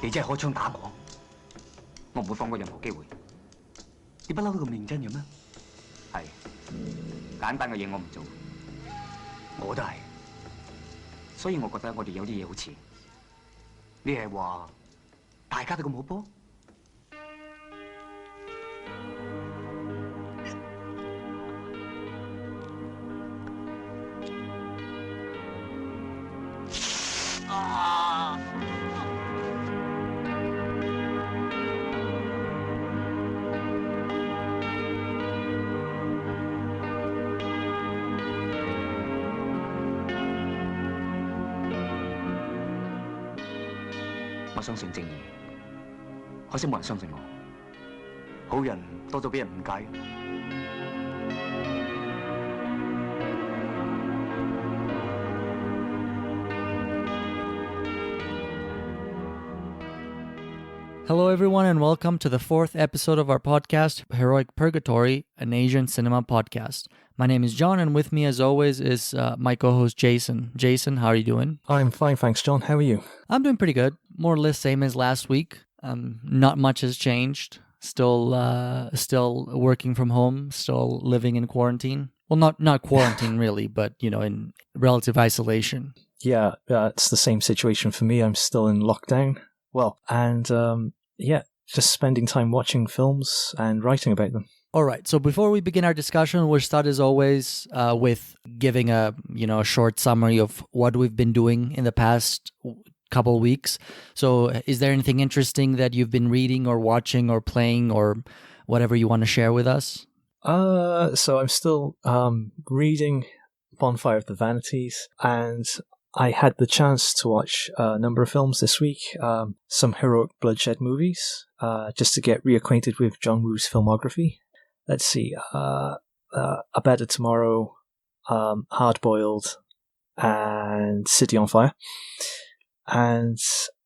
你真係開槍打我唔會放過任何機會。你不嬲都咁認真嘅咩？係，簡單嘅嘢我唔做，我都係。所以我覺得我哋有啲嘢好似。你係話大家都咁好波？我相信正義，可惜冇人相信我。好人多咗俾人誤解。Hello, everyone, and welcome to the fourth episode of our podcast, Heroic Purgatory, an Asian cinema podcast. My name is John, and with me, as always, is my co-host, Jason. Jason, how are you doing? I'm fine, thanks, John. How are you? I'm doing pretty good. More or less same as last week. Not much has changed. Still working from home. Still living in quarantine. Well, not quarantine really, but in relative isolation. Yeah, it's the same situation for me. I'm still in lockdown. Well, and just spending time watching films and writing about them. All right. So before we begin our discussion, we'll start as always with giving a short summary of what we've been doing in the past couple of weeks. So is there anything interesting that you've been reading or watching or playing or whatever you want to share with us? So I'm still reading Bonfire of the Vanities, and I had the chance to watch a number of films this week, some Heroic Bloodshed movies, just to get reacquainted with John Woo's filmography. Let's see, A Better Tomorrow, Hard Boiled, and City on Fire. And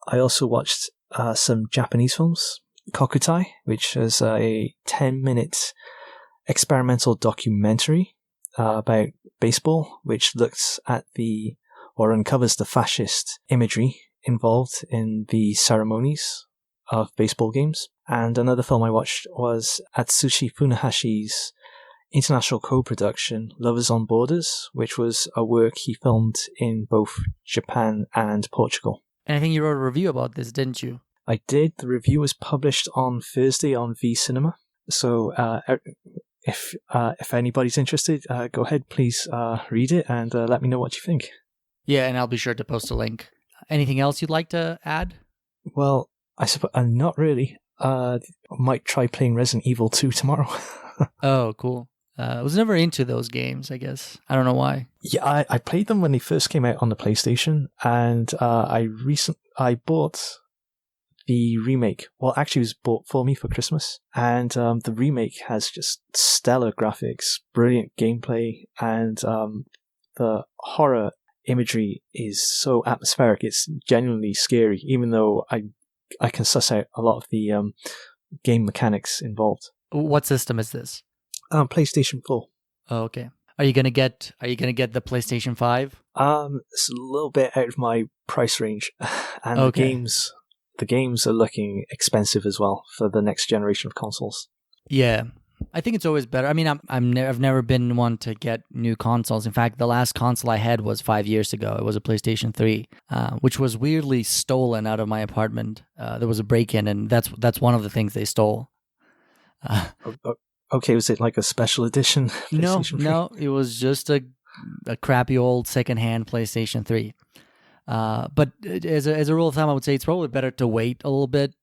I also watched some Japanese films, Kokutai, which is a 10-minute experimental documentary about baseball, which looks at or uncovers the fascist imagery involved in the ceremonies of baseball games. And another film I watched was Atsushi Funahashi's international co-production Lovers on Borders, which was a work he filmed in both Japan and Portugal. And I think you wrote a review about this, didn't you? I did. The review was published on Thursday on V Cinema. So if anybody's interested, go ahead, please read it and let me know what you think. Yeah, and I'll be sure to post a link. Anything else you'd like to add? Well, I suppose not really. I might try playing Resident Evil 2 tomorrow. Oh, cool. I was never into those games, I guess. I don't know why. Yeah, I played them when they first came out on the PlayStation, and I bought the remake. Well, actually, it was bought for me for Christmas, and the remake has just stellar graphics, brilliant gameplay, and the horror imagery is so atmospheric. It's genuinely scary, even though I can suss out a lot of the game mechanics involved. What system is this? PlayStation 4. Oh, okay. Are you gonna get the PlayStation 5? It's a little bit out of my price range, and okay. the games are looking expensive as well for the next generation of consoles. Yeah, I think it's always better. I mean, I've never been one to get new consoles. In fact, the last console I had was 5 years ago. It was a PlayStation 3, which was weirdly stolen out of my apartment. There was a break-in, and that's one of the things they stole. Okay, was it like a special edition? No, it was just a crappy old secondhand PlayStation 3. But as a rule of thumb, I would say it's probably better to wait a little bit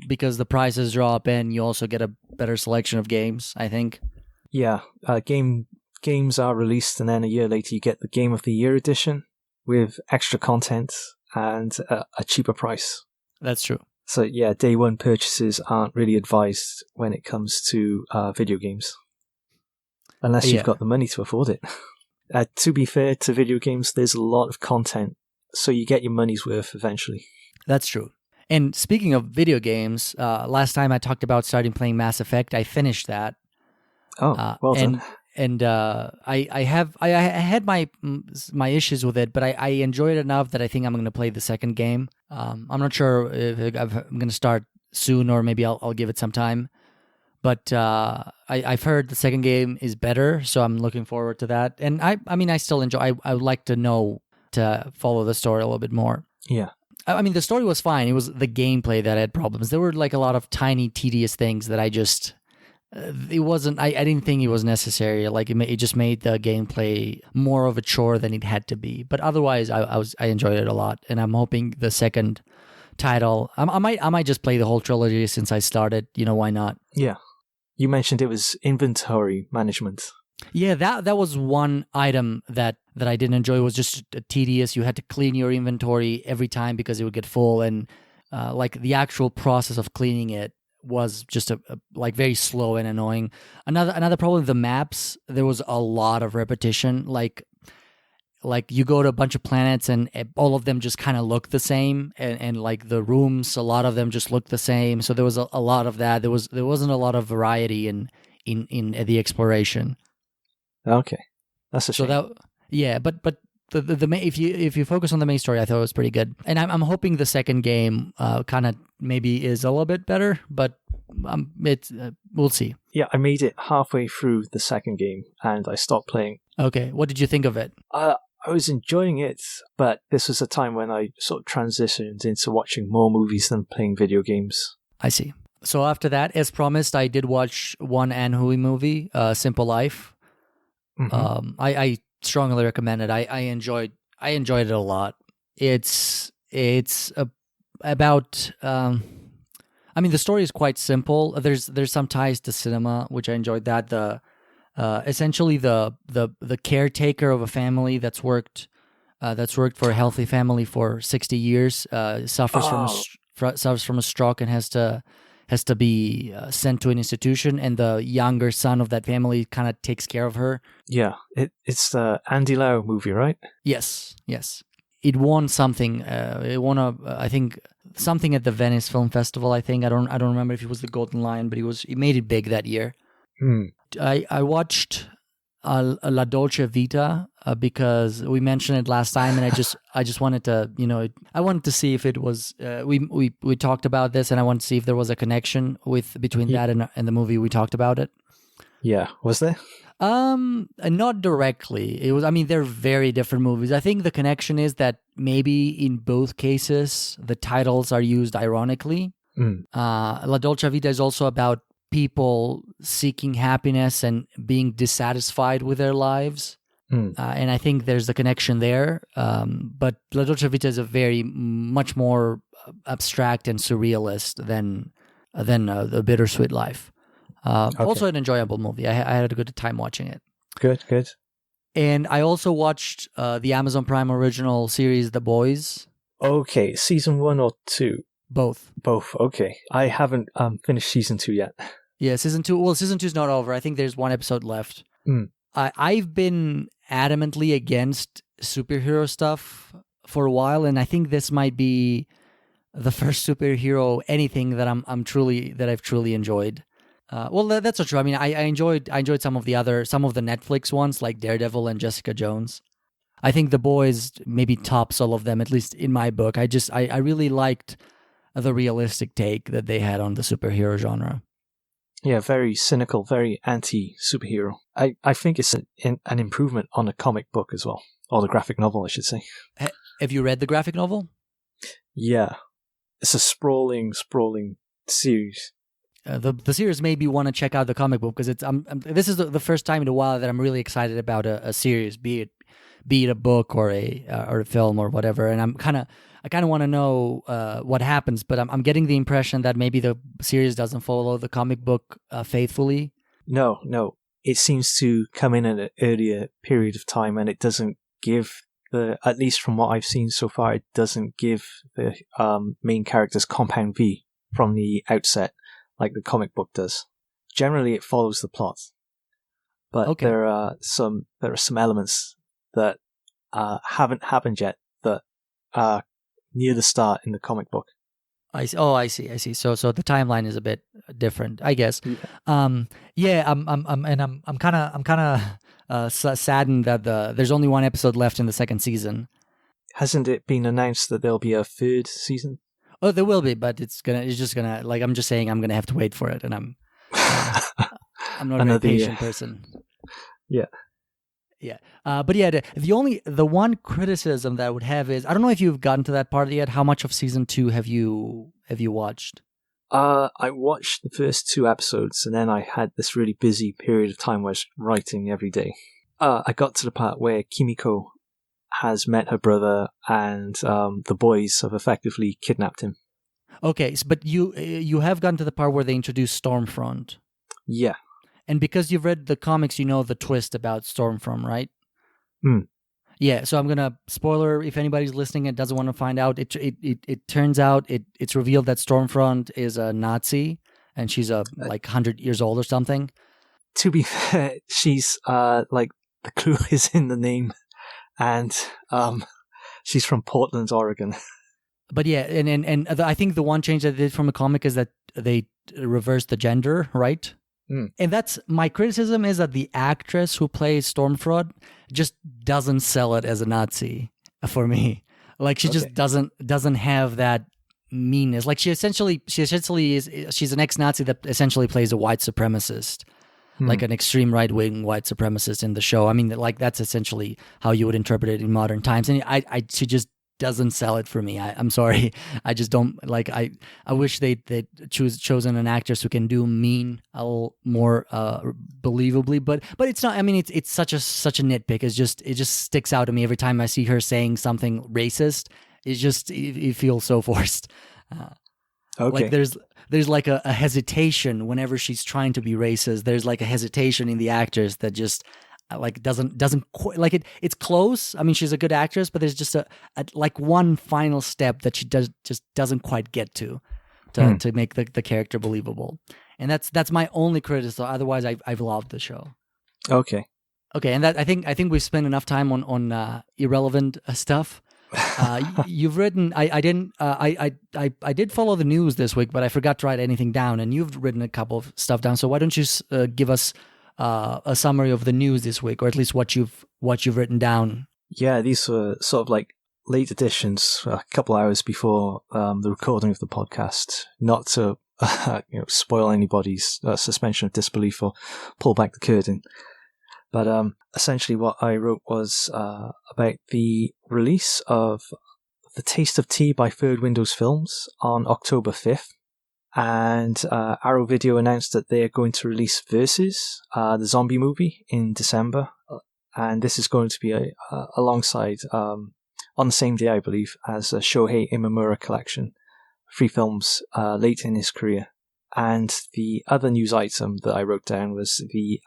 because the prices drop and you also get a better selection of games, I think. Yeah, games are released and then a year later you get the Game of the Year edition with extra content and a cheaper price. That's true. So yeah, day one purchases aren't really advised when it comes to video games. Unless you've got the money to afford it. To be fair to video games, there's a lot of content, so you get your money's worth eventually. That's true. And speaking of video games, last time I talked about starting playing Mass Effect. I finished that. Oh, well done. and I had my issues with it, but I enjoyed it enough that I think I'm going to play the second game. I'm not sure if I'm going to start soon or maybe I'll give it some time. But I've heard the second game is better, so I'm looking forward to that. And I mean, I still enjoy. I would like to follow the story a little bit more. Yeah. I mean, the story was fine. It was the gameplay that had problems. There were like a lot of tiny, tedious things that I just. It wasn't. I didn't think it was necessary. Like it just made the gameplay more of a chore than it had to be. But otherwise, I enjoyed it a lot, and I'm hoping the second title. I might just play the whole trilogy since I started. Why not? Yeah. You mentioned it was inventory management. Yeah, that was one item that I didn't enjoy. It was just tedious. You had to clean your inventory every time because it would get full, and like the actual process of cleaning it was just like very slow and annoying. Another problem with the maps, there was a lot of repetition. Like you go to a bunch of planets and all of them just kind of look the same, and like the rooms, a lot of them just look the same. So there was a lot of that. There wasn't a lot of variety in the exploration. Okay, that's a shame. So but the main, if you focus on the main story, I thought it was pretty good, and I'm hoping the second game kind of maybe is a little bit better, but we'll see. Yeah, I made it halfway through the second game and I stopped playing. Okay, what did you think of it? I was enjoying it, but this was a time when I sort of transitioned into watching more movies than playing video games. I see. So after that, as promised, I did watch one Anne Hui movie, Simple Life. Mm-hmm. I strongly recommend it. I enjoyed it a lot. It's about. I mean, the story is quite simple. There's some ties to cinema, which I enjoyed. That essentially the caretaker of a family that's worked for a healthy family for 60 years suffers from a stroke and has to be sent to an institution, and the younger son of that family kind of takes care of her. Yeah, it's the Andy Lau movie, right? Yes. It won something. It won I think something at the Venice Film Festival. I think I don't remember if it was the Golden Lion, but it made it big that year. I watched La Dolce Vita because we mentioned it last time, and I just wanted to I wanted to see if it was we talked about this, and I wanted to see if there was a connection between that and the movie we talked about it. Yeah, was there? Not directly. It was. I mean, they're very different movies. I think the connection is that maybe in both cases the titles are used ironically. La Dolce Vita is also about people seeking happiness and being dissatisfied with their lives. And I think there's a connection there. But La Dolce Vita is a very much more abstract and surrealist than The Bittersweet Life. Okay. Also an enjoyable movie. I had a good time watching it. Good. And I also watched the Amazon Prime original series, The Boys. Okay, season 1 or 2? Both. Okay. I haven't finished season 2 yet. Yeah, season 2. Well, season 2 is not over. I think there's one episode left. I've been adamantly against superhero stuff for a while, and I think this might be the first superhero anything that I've truly enjoyed. Well, that's not true. I mean, I enjoyed some of the Netflix ones like Daredevil and Jessica Jones. I think The Boys maybe tops all of them, at least in my book. I really liked the realistic take that they had on the superhero genre. Yeah, very cynical, very anti-superhero. I think it's an improvement on a comic book as well, or the graphic novel, I should say. Have you read the graphic novel? Yeah, it's a sprawling series. The series made me want to check out the comic book because this is the first time in a while that I'm really excited about a series, be it a book or a film or whatever. And I kind of want to know what happens, but I'm getting the impression that maybe the series doesn't follow the comic book faithfully. No, it seems to come in at an earlier period of time, and it doesn't give at least from what I've seen so far, it doesn't give the main characters Compound V from the outset, like the comic book does. Generally, it follows the plot, but okay. there are some elements that haven't happened yet that are near the start in the comic book. I see. Oh, I see. I see. So the timeline is a bit different, I guess. Yeah. Yeah. I'm kind of saddened that there's only one episode left in the second season. Hasn't it been announced that there'll be a third season? Oh, there will be, but it's just gonna like I'm just saying I'm gonna have to wait for it, and I'm not a very patient person. Yeah. Yeah. But yeah, the one criticism that I would have is I don't know if you've gotten to that part yet. How much of season 2 have you watched? I watched the first 2 episodes, and then I had this really busy period of time where I was writing every day. I got to the part where Kimiko has met her brother, and the boys have effectively kidnapped him. Okay, but you have gotten to the part where they introduce Stormfront. Yeah. And because you've read the comics, you know the twist about Stormfront, right? Yeah, so I'm gonna spoiler if anybody's listening and doesn't want to find out. It turns out it's revealed that Stormfront is a Nazi and she's like 100 years old or something. To be fair, she's like the clue is in the name, and she's from Portland, Oregon. But yeah, and I think the one change that they did from a comic is that they reversed the gender, right? And that's my criticism is that the actress who plays Stormfront just doesn't sell it as a Nazi for me. Like she just doesn't have that meanness. Like she essentially is she's an ex-Nazi that essentially plays a white supremacist, like an extreme right-wing white supremacist in the show. I mean, like that's essentially how you would interpret it in modern times. And she just doesn't sell it for me. I'm sorry. I just don't like. I wish they'd chosen an actress who can do mean a little more believably. But it's not. I mean, it's such a nitpick. It just sticks out to me every time I see her saying something racist. It feels so forced. Okay. Like there's like a hesitation whenever she's trying to be racist. There's like a hesitation in the actress that just. Like doesn't like it's close. I mean, she's a good actress, but there's just a like one final step that she doesn't quite get to make the character believable, and that's my only criticism. Otherwise, I've loved the show. Okay, and that I think we've spent enough time on irrelevant stuff. You've written. I didn't. I did follow the news this week, but I forgot to write anything down. And you've written a couple of stuff down. So why don't you give us a summary of the news this week, or at least what you've written down? Yeah, these were sort of like late editions, a couple hours before the recording of the podcast, not to spoil anybody's suspension of disbelief or pull back the curtain. But essentially what I wrote was about the release of The Taste of Tea by Third Windows Films on October 5th. And Arrow Video announced that they're going to release Versus, the zombie movie, in December. And this is going to be alongside, on the same day, I believe, as a Shohei Imamura collection, 3 films late in his career. And the other news item that I wrote down was the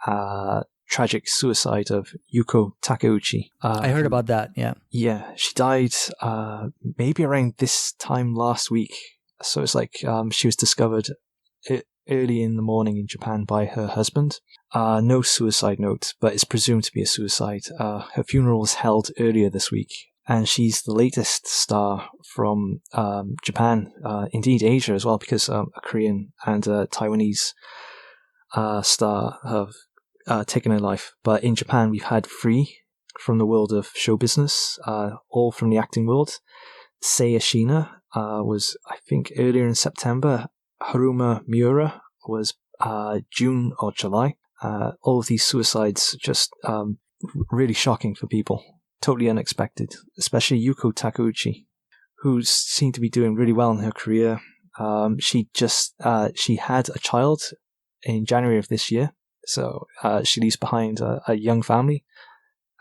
tragic suicide of Yuko Takeuchi. I heard about that, yeah. Yeah, she died maybe around this time last week. So it's like she was discovered early in the morning in Japan by her husband. No suicide note, but it's presumed to be a suicide. Her funeral was held earlier this week, and she's the latest star from Japan, indeed Asia as well, because a Korean and a Taiwanese star have taken her life. But in Japan, we've had 3 from the world of show business, all from the acting world. Sei Ashina was, I think, earlier in September. Haruma Miura was June or July. All of these suicides just really shocking for people. Totally unexpected, especially Yuko Takeuchi, who seemed to be doing really well in her career. She had a child in January of this year, so she leaves behind a young family.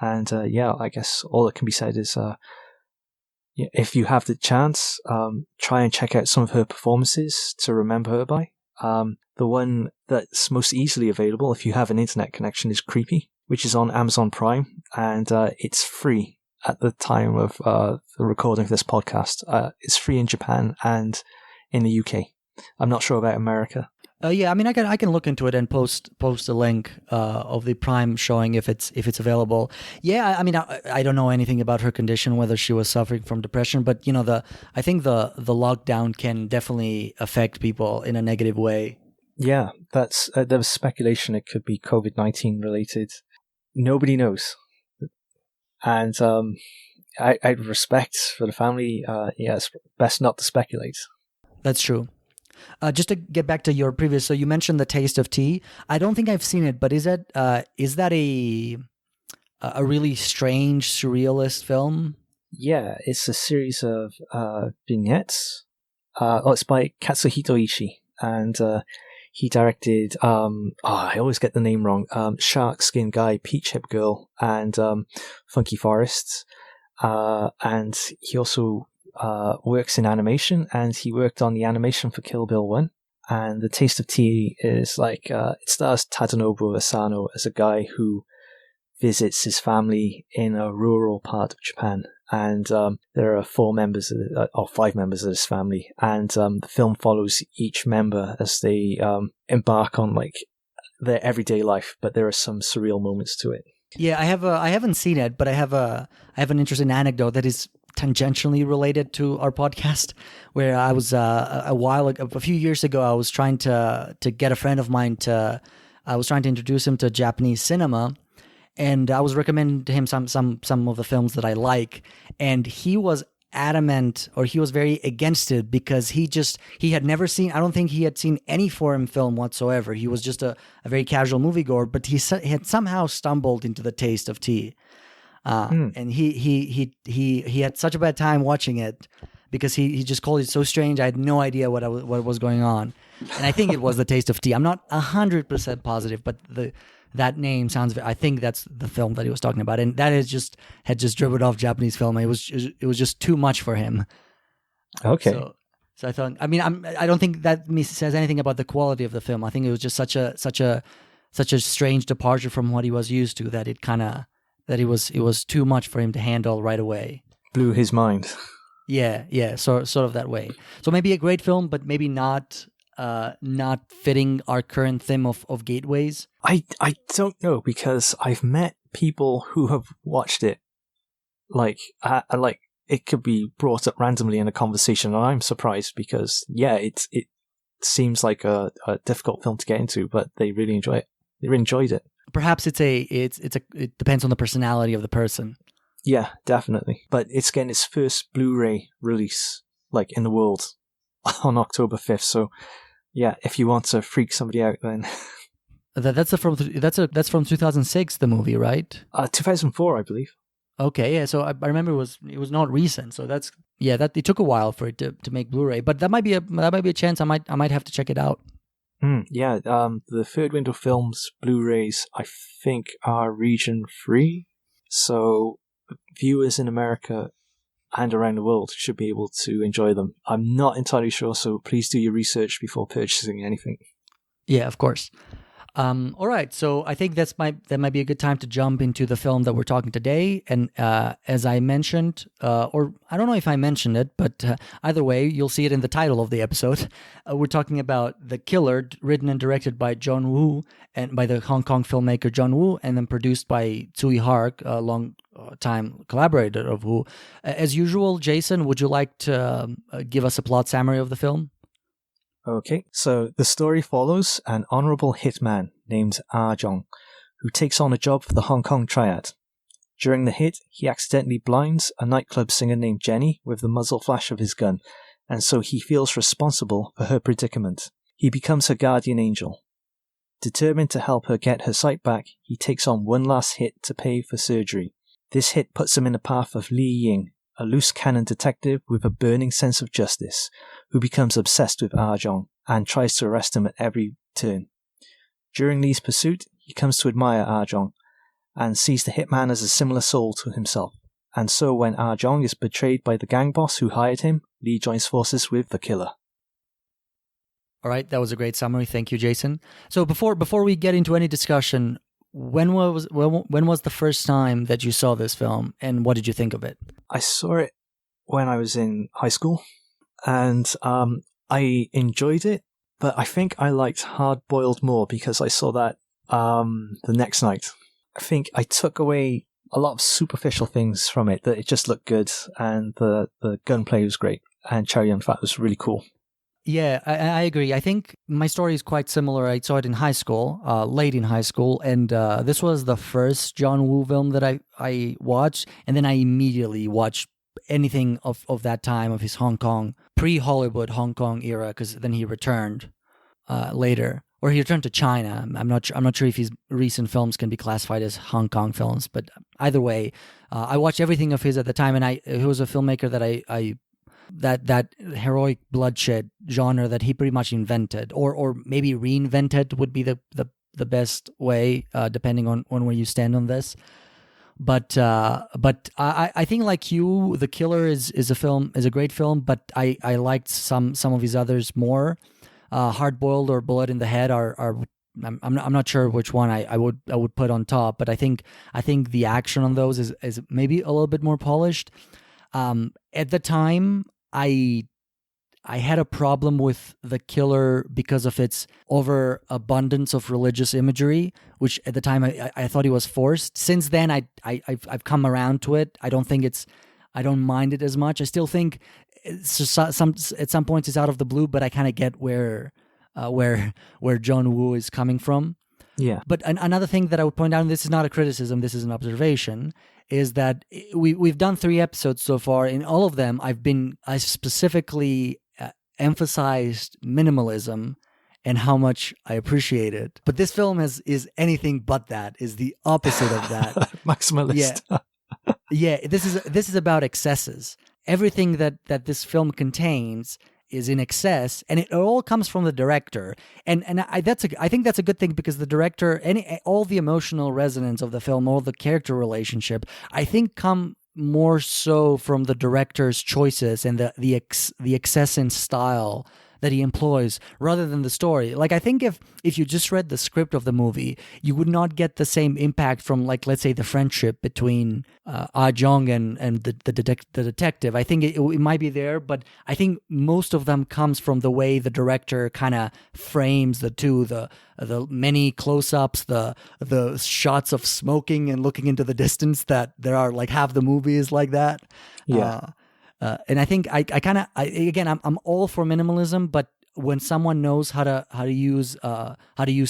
And I guess all that can be said is if you have the chance, try and check out some of her performances to remember her by. The one that's most easily available, if you have an internet connection, is Creepy, which is on Amazon Prime, and it's free at the time of the recording of this podcast. It's free in Japan and in the UK. I'm not sure about America. Yeah, I mean, I can look into it and post a link of the Prime showing if it's available. Yeah, I mean, I don't know anything about her condition, whether she was suffering from depression, but I think the lockdown can definitely affect people in a negative way. Yeah, that's there was speculation it could be COVID-19 related. Nobody knows, and I respect for the family. Yeah, it's best not to speculate. That's true. Just to get back to your previous, so you mentioned The Taste of Tea. I don't think I've seen it, but is that a really strange surrealist film? Yeah, it's a series of vignettes. It's by Katsuhito Ishii, and he directed. I always get the name wrong. Shark Skin Guy, Peach Hip Girl, and Funky Forests. And he also works in animation, and he worked on the animation for Kill Bill 1. And The Taste of Tea is like, it stars Tadanobu Asano as a guy who visits his family in a rural part of Japan. And there are 5 members of his family. And the film follows each member as they embark on like their everyday life, but there are some surreal moments to it. Yeah, I haven't seen it, but I have an interesting anecdote that is tangentially related to our podcast, where I was a few years ago, I was trying to get a friend of mine I was trying to introduce him to Japanese cinema, and I was recommending to him some of the films that I like, and he was adamant, or he was very against it, because he had never seen, I don't think he had seen any foreign film whatsoever. He was just a very casual moviegoer, but he had somehow stumbled into The Taste of Tea. And he had such a bad time watching it because he just called it so strange. I had no idea what was going on, and I think it was The Taste of Tea. I'm not 100% positive, but that name sounds. I think that's the film that he was talking about, and that had just dribbled off Japanese film. It was just too much for him. Okay. So I thought. I mean, I don't think that says anything about the quality of the film. I think it was just such a strange departure from what he was used to that it was too much for him to handle right away. Blew his mind. Yeah, sort of that way. So maybe a great film, but maybe not fitting our current theme of gateways. I don't know, because I've met people who have watched it. Like it could be brought up randomly in a conversation, and I'm surprised because it seems like a difficult film to get into, but they really enjoy it. They really enjoyed it. Perhaps it depends on the personality of the person. Yeah, definitely. But it's getting its first Blu-ray release, like in the world, on October 5th. So, yeah, if you want to freak somebody out, then that's from 2006, the movie, right? 2004, I believe. Okay, yeah. So I remember it was not recent. So that it took a while for it to make Blu-ray. But that might be a chance. I might have to check it out. Yeah, the Third Window Films Blu-rays, I think, are region free, so viewers in America and around the world should be able to enjoy them. I'm not entirely sure, so please do your research before purchasing anything. Yeah, of course. All right, so I think that might be a good time to jump into the film that we're talking today. And as I mentioned, or I don't know if I mentioned it, but either way, you'll see it in the title of the episode. We're talking about The Killer, written and directed by John Woo, and by the Hong Kong filmmaker John Woo, and then produced by Tsui Hark, a long-time collaborator of Woo. As usual, Jason, would you like to give us a plot summary of the film? Okay, so the story follows an honorable hitman named Ah Jong, who takes on a job for the Hong Kong Triad. During the hit, he accidentally blinds a nightclub singer named Jenny with the muzzle flash of his gun, and so he feels responsible for her predicament. He becomes her guardian angel. Determined to help her get her sight back, he takes on one last hit to pay for surgery. This hit puts him in the path of Li Ying, a loose cannon detective with a burning sense of justice, who becomes obsessed with Ah Jong and tries to arrest him at every turn. During Li's pursuit, he comes to admire Ah Jong and sees the hitman as a similar soul to himself. And so when Ah Jong is betrayed by the gang boss who hired him, Li joins forces with the killer. All right, that was a great summary. Thank you, Jason. So before we get into any discussion, when was the first time that you saw this film, and what did you think of it? I saw it when I was in high school, and I enjoyed it, but I think I liked Hard Boiled more because I saw that the next night. I think I took away a lot of superficial things from it, that it just looked good, and the gunplay was great, and Chow Yun-fat was really cool. Yeah, I agree. I think my story is quite similar. I saw it in high school, late in high school, and this was the first John Woo film that I watched, and then I immediately watched anything of that time, of his Hong Kong, pre-Hollywood Hong Kong era, because then he returned later. Or he returned to China. I'm not sure if his recent films can be classified as Hong Kong films, but either way, I watched everything of his at the time, and he was a filmmaker that that heroic bloodshed genre that he pretty much invented, or maybe reinvented would be the best way, depending on where you stand on this. But I think, like you, The Killer is a great film, but I liked some of his others more. Hard Boiled or Bullet in the Head are I'm not sure which one I would put on top, but I think the action on those is maybe a little bit more polished. At the time, I had a problem with The Killer because of its overabundance of religious imagery, which at the time I thought it was forced. Since then, I've come around to it. I don't mind it as much. I still think at some points it's out of the blue, but I kind of get where John Woo is coming from. Yeah. But another thing that I would point out, and this is not a criticism, this is an observation, is that we've done 3 episodes so far. In all of them, I specifically emphasized minimalism and how much I appreciate it. But this film is anything but that. Is the opposite of that. Maximalist. Yeah. Yeah. This is about excesses. Everything that this film contains is in excess, and it all comes from the director. And I think that's a good thing, because the director, all the emotional resonance of the film, all the character relationship, I think come more so from the director's choices and the excess in style that he employs, rather than the story. Like, I think if you just read the script of the movie, you would not get the same impact from, like, let's say, the friendship between Ah Jong and the detective. I think it might be there, but I think most of them comes from the way the director kind of frames the two, the many close-ups, the shots of smoking and looking into the distance, that there are, like, half the movie is like that. Yeah. And I think I'm all for minimalism, but when someone knows how to use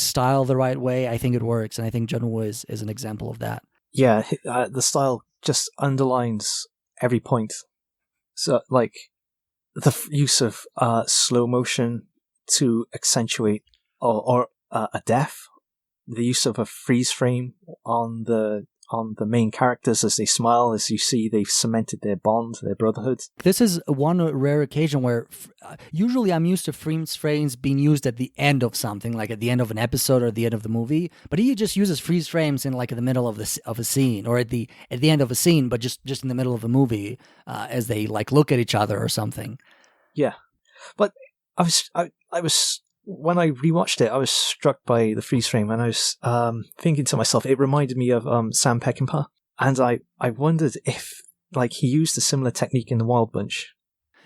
style the right way, I think it works, and I think John Woo is an example of that. Yeah, the style just underlines every point. So, like, the use of slow motion to accentuate or a death, the use of a freeze frame on the main characters as they smile, as you see they've cemented their bond, their brotherhood. This is one rare occasion where usually I'm used to freeze frames being used at the end of something, like at the end of an episode or at the end of the movie. But he just uses freeze frames in, like, in the middle of a scene, or at the end of a scene, but just in the middle of a movie, as they, like, look at each other or something. Yeah, but I was when I rewatched it, I was struck by the freeze frame, and I was thinking to myself, it reminded me of Sam Peckinpah, and I wondered if, like, he used a similar technique in The Wild Bunch.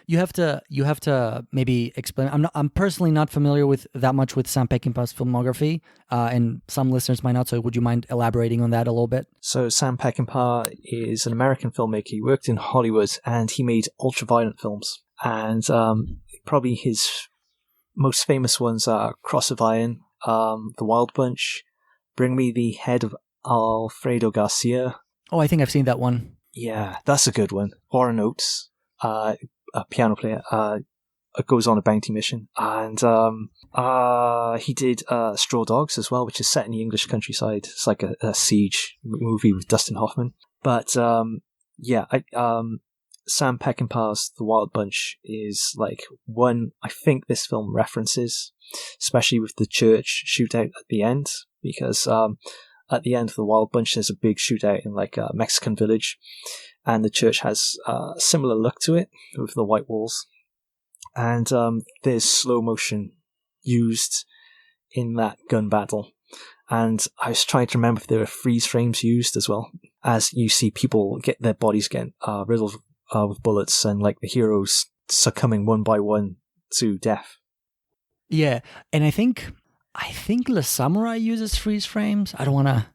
You have to maybe explain. I'm personally not familiar with that much with Sam Peckinpah's filmography, and some listeners might not. So would you mind elaborating on that a little bit? So Sam Peckinpah is an American filmmaker. He worked in Hollywood, and he made ultra-violent films. And probably his most famous ones are Cross of Iron, The Wild Bunch, Bring Me the Head of Alfredo Garcia. Oh, I think I've seen that one. Yeah, that's a good one. Warren Oates, a piano player, goes on a bounty mission. And he did Straw Dogs as well, which is set in the English countryside. It's like a siege movie with Dustin Hoffman. But Sam Peckinpah's The Wild Bunch is, like, one I think this film references, especially with the church shootout at the end, because at the end of The Wild Bunch there's a big shootout in, like, a Mexican village, and the church has a similar look to it with the white walls, and there's slow motion used in that gun battle. And I was trying to remember if there were freeze frames used as well, as you see people get their bodies getting riddled with bullets, and, like, the heroes succumbing one by one to death. Yeah, and I think Le Samurai uses freeze frames. I don't want to.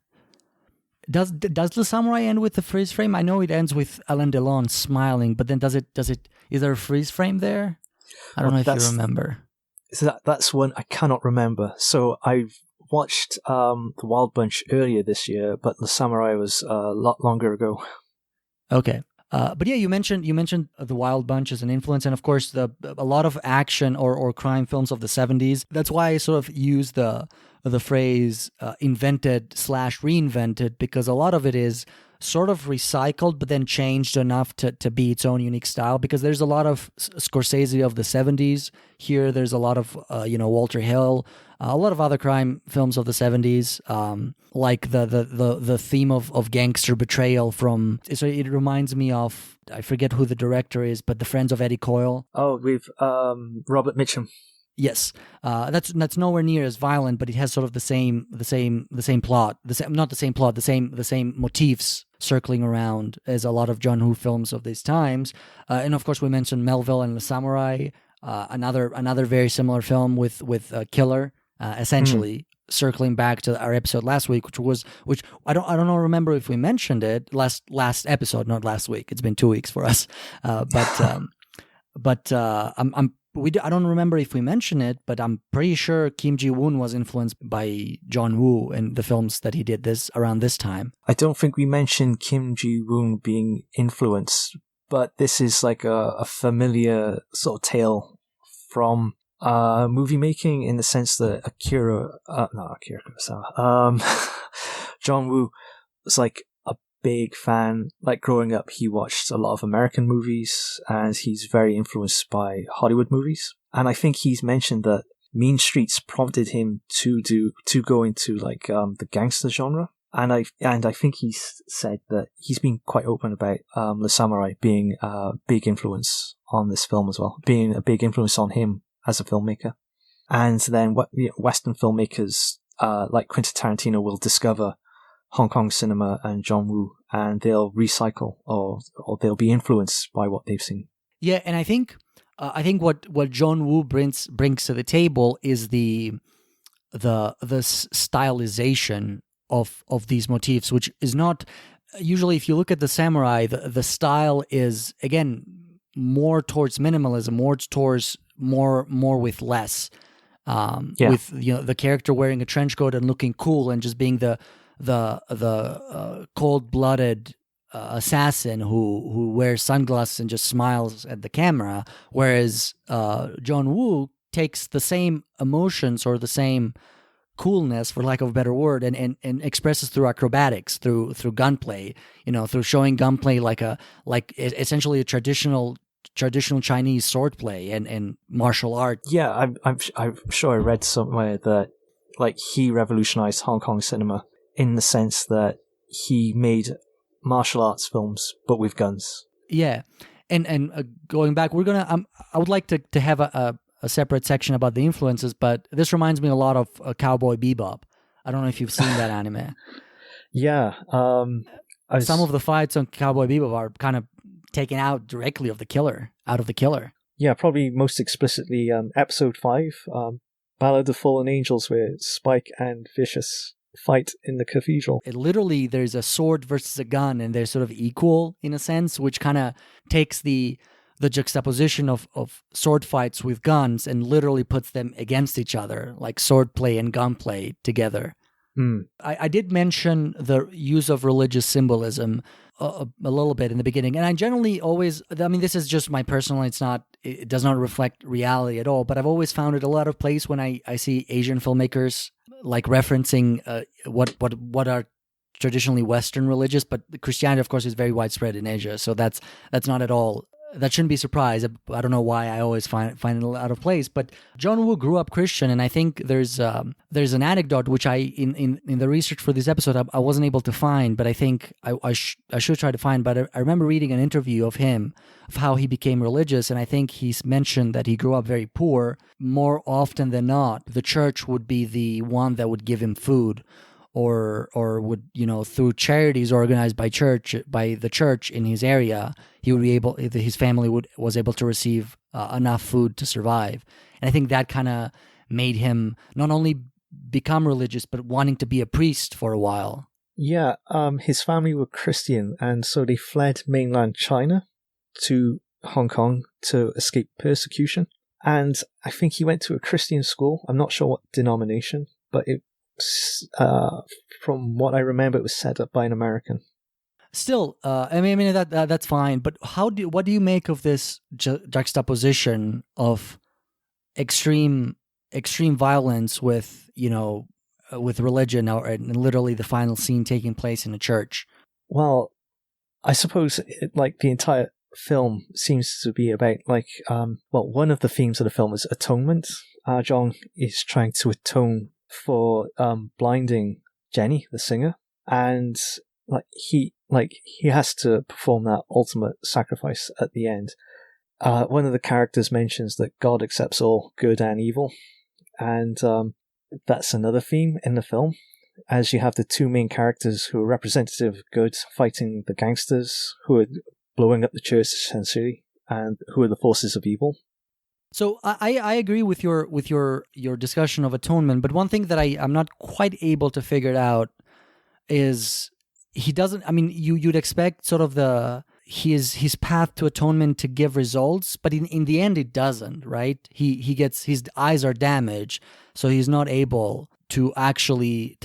Does Le Samurai end with the freeze frame? I know it ends with Alain Delon smiling, but then does it? Is there a freeze frame there? I don't know if you remember. So that's one I cannot remember. So I've watched The Wild Bunch earlier this year, but The Samurai was a lot longer ago. Okay. But yeah, you mentioned The Wild Bunch as an influence, and of course a lot of action or crime films of the 70s. That's why I sort of use the phrase invented/reinvented, because a lot of it is sort of recycled but then changed enough to be its own unique style, because there's a lot of Scorsese of the 70s here. There's a lot of Walter Hill, a lot of other crime films of the 70s, like the theme of gangster betrayal from. So it reminds me of, I forget who the director is, but The Friends of Eddie Coyle. Oh, with Robert Mitchum. Yes, that's nowhere near as violent, but it has sort of the same plot, the same motifs circling around as a lot of John Woo films of these times. And of course, we mentioned Melville and the Samurai, another very similar film with Killer, essentially circling back to our episode last week, which I don't remember if we mentioned it last episode, not last week. It's been 2 weeks for us, I don't remember if we mentioned it, but I'm pretty sure Kim Ji-woon was influenced by John Woo in the films that he did around this time. I don't think we mentioned Kim Ji-woon being influenced, but this is like a familiar sort of tale from movie making, in the sense that John Woo was like a big fan. Like growing up, he watched a lot of American movies, and he's very influenced by Hollywood movies. And I think he's mentioned that Mean Streets prompted him to go into like the gangster genre. And I think he's said that he's been quite open about Le Samurai being a big influence on this film as well, being a big influence on him as a filmmaker. And then Western filmmakers like Quentin Tarantino will discover Hong Kong cinema and John Woo, and they'll recycle or they'll be influenced by what they've seen. Yeah, and I think what John Woo brings to the table is the stylization of these motifs, which is not usually, if you look at the Samurai, the style is again more towards minimalism, more towards more with less. With the character wearing a trench coat and looking cool and just being the cold-blooded assassin who wears sunglasses and just smiles at the camera, whereas John Woo takes the same emotions or the same coolness, for lack of a better word, and expresses through acrobatics, through gunplay, through showing gunplay like essentially a traditional Chinese swordplay and martial art. Yeah, I'm sure I read somewhere that like he revolutionized Hong Kong cinema in the sense that he made martial arts films but with guns. Yeah, and going back, we're gonna. I would like to have a separate section about the influences, but this reminds me a lot of Cowboy Bebop. I don't know if you've seen that anime. Yeah, some of the fights on Cowboy Bebop are kind of taken out directly out of the Killer. Yeah, probably most explicitly episode 5, Ballad of Fallen Angels, where Spike and Vicious fight in the cathedral. Literally, there's a sword versus a gun, and they're sort of equal in a sense, which kind of takes the juxtaposition of sword fights with guns and literally puts them against each other, like swordplay and gunplay together. I did mention the use of religious symbolism a little bit in the beginning, and I generally always, this is just my personal, it does not reflect reality at all, but I've always found it a lot of place when I see Asian filmmakers like referencing what are traditionally Western religious, but Christianity, of course, is very widespread in Asia, so that's not at all. That shouldn't be a surprise. I don't know why I always find it out of place. But John Woo grew up Christian, and I think there's an anecdote which I in the research for this episode I wasn't able to find, but I think I should try to find. But I remember reading an interview of him of how he became religious, and I think he's mentioned that he grew up very poor. More often than not, the church would be the one that would give him food, or would, through charities organized by the church in his area, his family was able to receive enough food to survive. And I think that kind of made him not only become religious, but wanting to be a priest for a while. Yeah, his family were Christian, and so they fled mainland China to Hong Kong to escape persecution. And I think he went to a Christian school. I'm not sure what denomination, but from what I remember, it was set up by an American. Still, that's fine. But what do you make of this juxtaposition of extreme violence with with religion, and literally the final scene taking place in a church? Well, I suppose the entire film seems to be about one of the themes of the film is atonement. Ah Jong is trying to atone for blinding Jenny, the singer, and he has to perform that ultimate sacrifice at the end. One of the characters mentions that God accepts all good and evil, and that's another theme in the film, as you have the two main characters who are representative of good fighting the gangsters who are blowing up the church essentially, and who are the forces of evil. So I agree with your discussion of atonement, but one thing that I'm not quite able to figure it out is he doesn't. I mean, you'd expect sort of his path to atonement to give results, but in the end it doesn't, right? He gets, his eyes are damaged, so he's not able to actually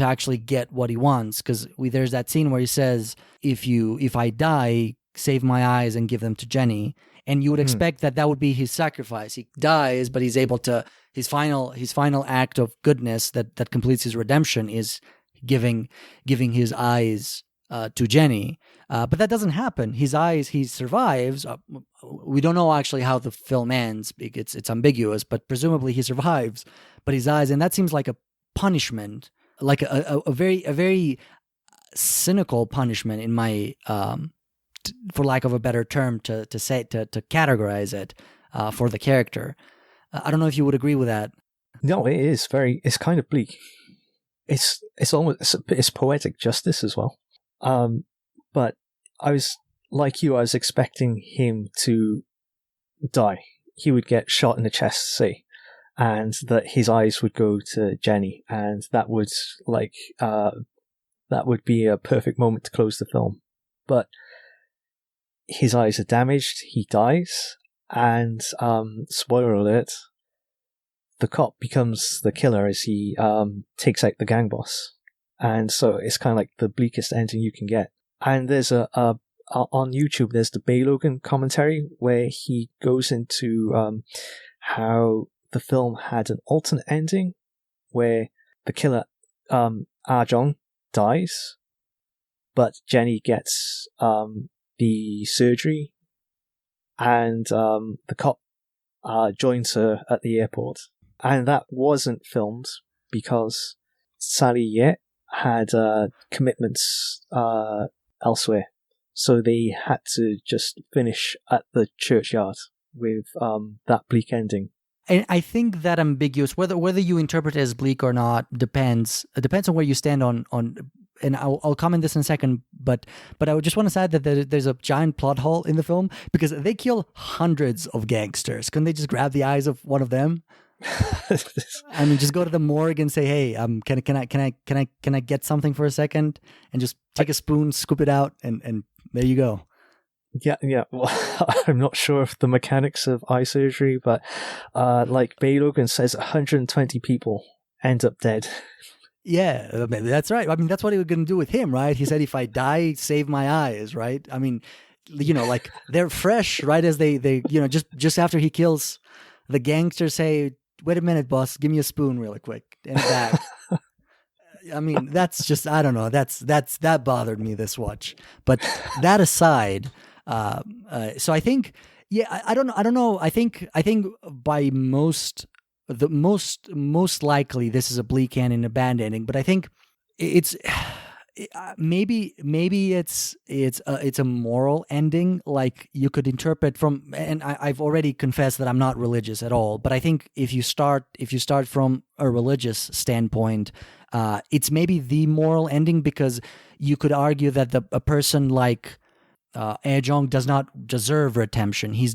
get what he wants, because there's that scene where he says, if I die, save my eyes and give them to Jenny. And you would expect that would be his sacrifice. He dies, but he's able to, his final act of goodness that completes his redemption is giving his eyes to Jenny. But that doesn't happen. His eyes, he survives. We don't know actually how the film ends. It's ambiguous, but presumably he survives. But his eyes, and that seems like a punishment, like a very cynical punishment in my, for lack of a better term, to categorize it for the character. I don't know if you would agree with that. No, it is it's kind of bleak. It's poetic justice as well. But I was expecting him to die. He would get shot in the chest, say, and that his eyes would go to Jenny, and that would be a perfect moment to close the film. But his eyes are damaged, he dies, and spoiler alert, the cop becomes the killer as he takes out the gang boss. And so it's kind of like the bleakest ending you can get. And there's on YouTube, there's the Bay Logan commentary where he goes into how the film had an alternate ending where the killer, Ah Jong, dies, but Jenny gets the surgery, and the cop joins her at the airport. And that wasn't filmed because Sally Ye had commitments elsewhere. So they had to just finish at the churchyard with that bleak ending. And I think that ambiguous, whether you interpret it as bleak or not, depends. It depends on where you stand on. And I'll comment this in a second, but I would just want to say that there's a giant plot hole in the film because they kill hundreds of gangsters. Couldn't they just grab the eyes of one of them? I mean, just go to the morgue and say, "Hey, can I get something for a second?" And just take a spoon, scoop it out, and there you go. Yeah. Well, I'm not sure of the mechanics of eye surgery, but like Bay Logan says, 120 people end up dead. Yeah, that's right. I mean, that's what he was going to do with him, right? He said, if I die, save my eyes, right? I mean, like they're fresh, right? As they just after he kills the gangsters, say, wait a minute, boss, give me a spoon really quick and back. I mean, that's just, I don't know. That bothered me this watch. But that aside, so I think, yeah, I don't know. I think by most likely this is a bleak end and a bad ending, but I think it's maybe it's a moral ending, like you could interpret from. And I've already confessed that I'm not religious at all, but I think if you start from a religious standpoint, it's maybe the moral ending, because you could argue that a person like Ae-jong does not deserve redemption. He's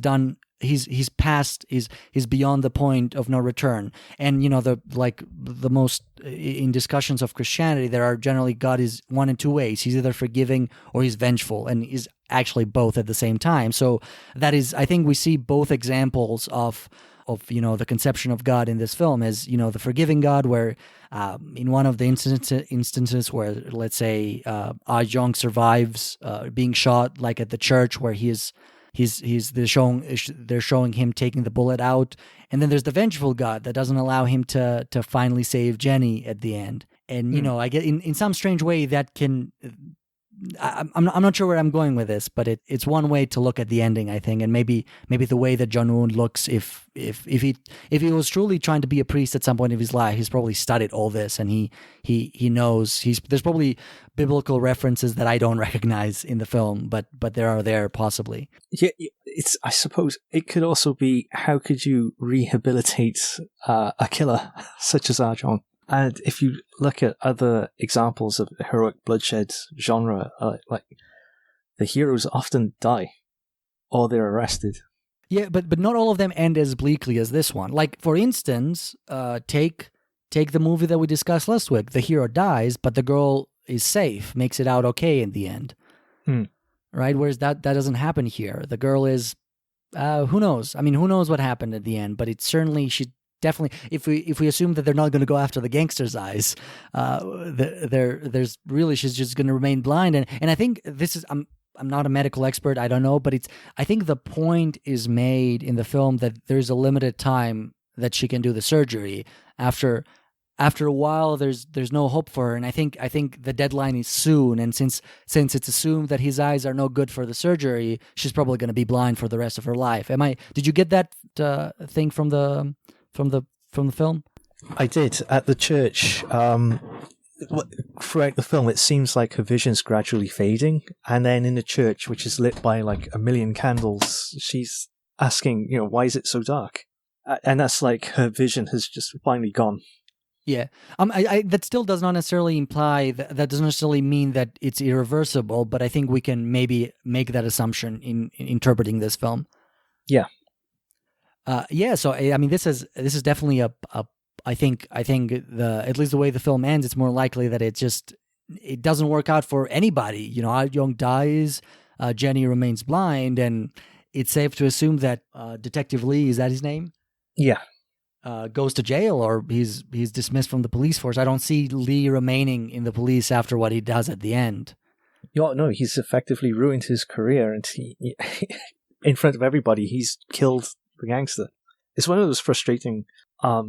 past, he's beyond the point of no return. And the most, in discussions of Christianity, there are generally, God is one in two ways. He's either forgiving or he's vengeful, and he's actually both at the same time. So that is, I think we see both examples of the conception of God in this film as the forgiving God, where in one of the instances where, let's say, Ah-jong survives being shot, like at the church, where they're showing him taking the bullet out, and then there's the vengeful God that doesn't allow him to finally save Jenny at the end. And I get in some strange way that can. I'm not sure where I'm going with this, but it's one way to look at the ending, I think, and maybe the way that Jong-un looks, if he was truly trying to be a priest at some point of his life, he's probably studied all this, and he knows there's probably biblical references that I don't recognize in the film, but there are there possibly. Yeah, I suppose it could also be, how could you rehabilitate a killer such as Ah-jong? And if you look at other examples of heroic bloodshed genre, like the heroes often die or they're arrested. Yeah, but not all of them end as bleakly as this one. Like, for instance, take the movie that we discussed last week. The hero dies, but the girl is safe, makes it out okay in the end. Right? Whereas that doesn't happen here. The girl is, who knows? I mean, who knows what happened at the end? But it's certainly, she definitely, if we assume that they're not going to go after the gangster's eyes, there's really, she's just going to remain blind. And I think this is, I'm not a medical expert, I don't know, but I think the point is made in the film that there's a limited time that she can do the surgery. After a while, there's no hope for her, and I think the deadline is soon. And since it's assumed that his eyes are no good for the surgery, she's probably going to be blind for the rest of her life. Did you get that thing from the film? I did. At the church, throughout the film, it seems like her vision's gradually fading, and then in the church, which is lit by like a million candles, she's asking, why is it so dark? And that's like her vision has just finally gone. Yeah. That still does not necessarily imply that doesn't necessarily mean that it's irreversible, but I think we can maybe make that assumption in interpreting this film. Yeah. So I mean, this is definitely I think at least the way the film ends, it's more likely that it doesn't work out for anybody. Ah-jong dies, Jenny remains blind, and it's safe to assume that Detective Lee, is that his name? Yeah. Goes to jail, or he's dismissed from the police force. I don't see Lee remaining in the police after what he does at the end. No, he's effectively ruined his career, and he in front of everybody, he's killed the gangster. It's one of those frustrating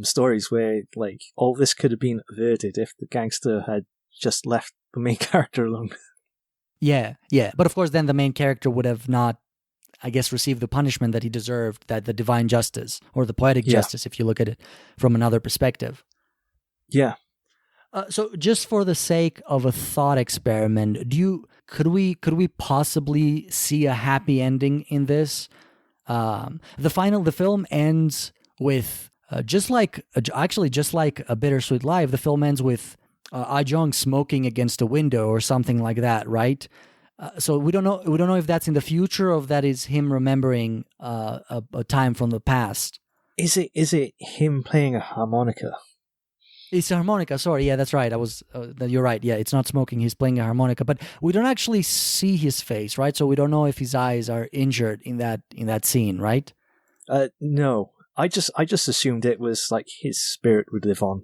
stories where, like, all this could have been averted if the gangster had just left the main character alone. Yeah. But of course, then the main character would have not, I guess, received the punishment that he deserved, that the divine justice or the poetic justice, if you look at it from another perspective. Yeah. So, just for the sake of a thought experiment, could we possibly see a happy ending in this? The film ends with just like A Bittersweet Life. The film ends with Ah-jong smoking against a window or something like that, right? So we don't know if that's in the future or if that is him remembering a time from the past. Is it him playing a harmonica? It's a harmonica. Sorry, yeah, that's right. You're right. Yeah, it's not smoking. He's playing a harmonica, but we don't actually see his face, right? So we don't know if his eyes are injured in that scene, right? No, I just assumed it was like his spirit would live on.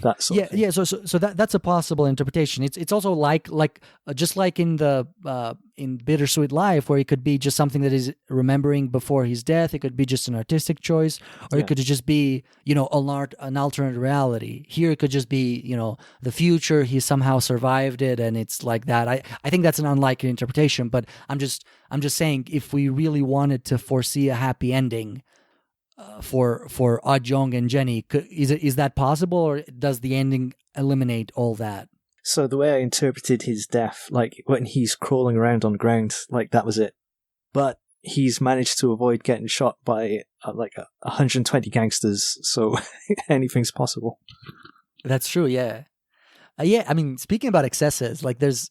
That sort of thing. Yeah. So that's a possible interpretation. It's also like just like in in Bittersweet Life, where it could be just something that is remembering before his death. It could be just an artistic choice, or it could just be an alternate reality. Here it could just be the future. He somehow survived it, and it's like that. I think that's an unlikely interpretation, but I'm just saying, if we really wanted to foresee a happy ending for Ah-jong and Jenny, is that possible, or does the ending eliminate all that? So the way I interpreted his death, like when he's crawling around on the ground, like that was it. But he's managed to avoid getting shot by 120 gangsters, so anything's possible. That's true, yeah. Yeah, I mean, speaking about excesses, like there's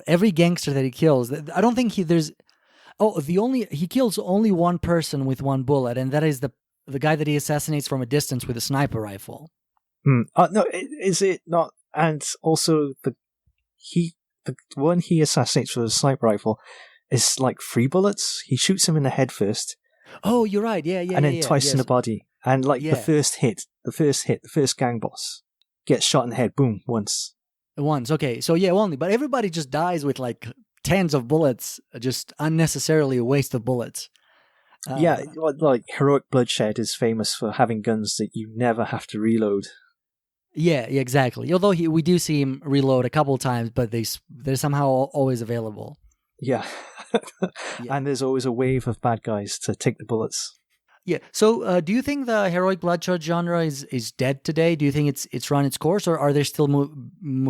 every gangster that he kills, I don't think he kills only one person with one bullet, and that is the guy that he assassinates from a distance with a sniper rifle. No, is it not? And also the one he assassinates with a sniper rifle is like 3 bullets. He shoots him in the head first. Oh, you're right. Yeah. And then twice in the body. And the first gang boss gets shot in the head. Boom, once. Okay. So yeah, only. But everybody just dies with like tens of bullets, just unnecessarily a waste of bullets. Yeah, like Heroic Bloodshed is famous for having guns that you never have to reload. Yeah, exactly. Although we do see him reload a couple of times, but they're somehow always available. Yeah. And there's always a wave of bad guys to take the bullets. Yeah. So, do you think the heroic bloodshed genre is dead today? Do you think it's run its course, or are there still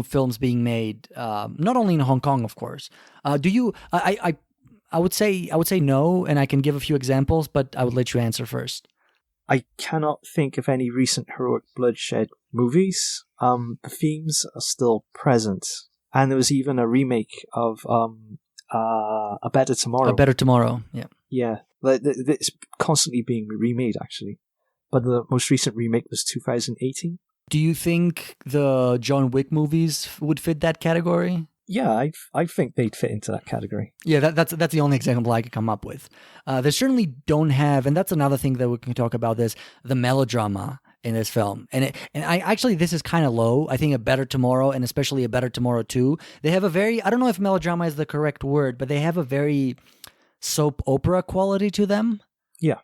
films being made? Not only in Hong Kong, of course. Do you? I would say no, and I can give a few examples, but I would let you answer first. I cannot think of any recent Heroic Bloodshed movies. The themes are still present, and there was even a remake of A Better Tomorrow. A Better Tomorrow, yeah. Yeah, it's constantly being remade, actually. But the most recent remake was 2018. Do you think the John Wick movies would fit that category? Yeah, I think they'd fit into that category. Yeah, that's the only example I could come up with. They certainly don't have, and that's another thing that we can talk about, the melodrama in this film. And I actually, this is kind of low. I think A Better Tomorrow, and especially A Better Tomorrow 2, they have a very, I don't know if melodrama is the correct word, but they have a very soap opera quality to them. Yeah.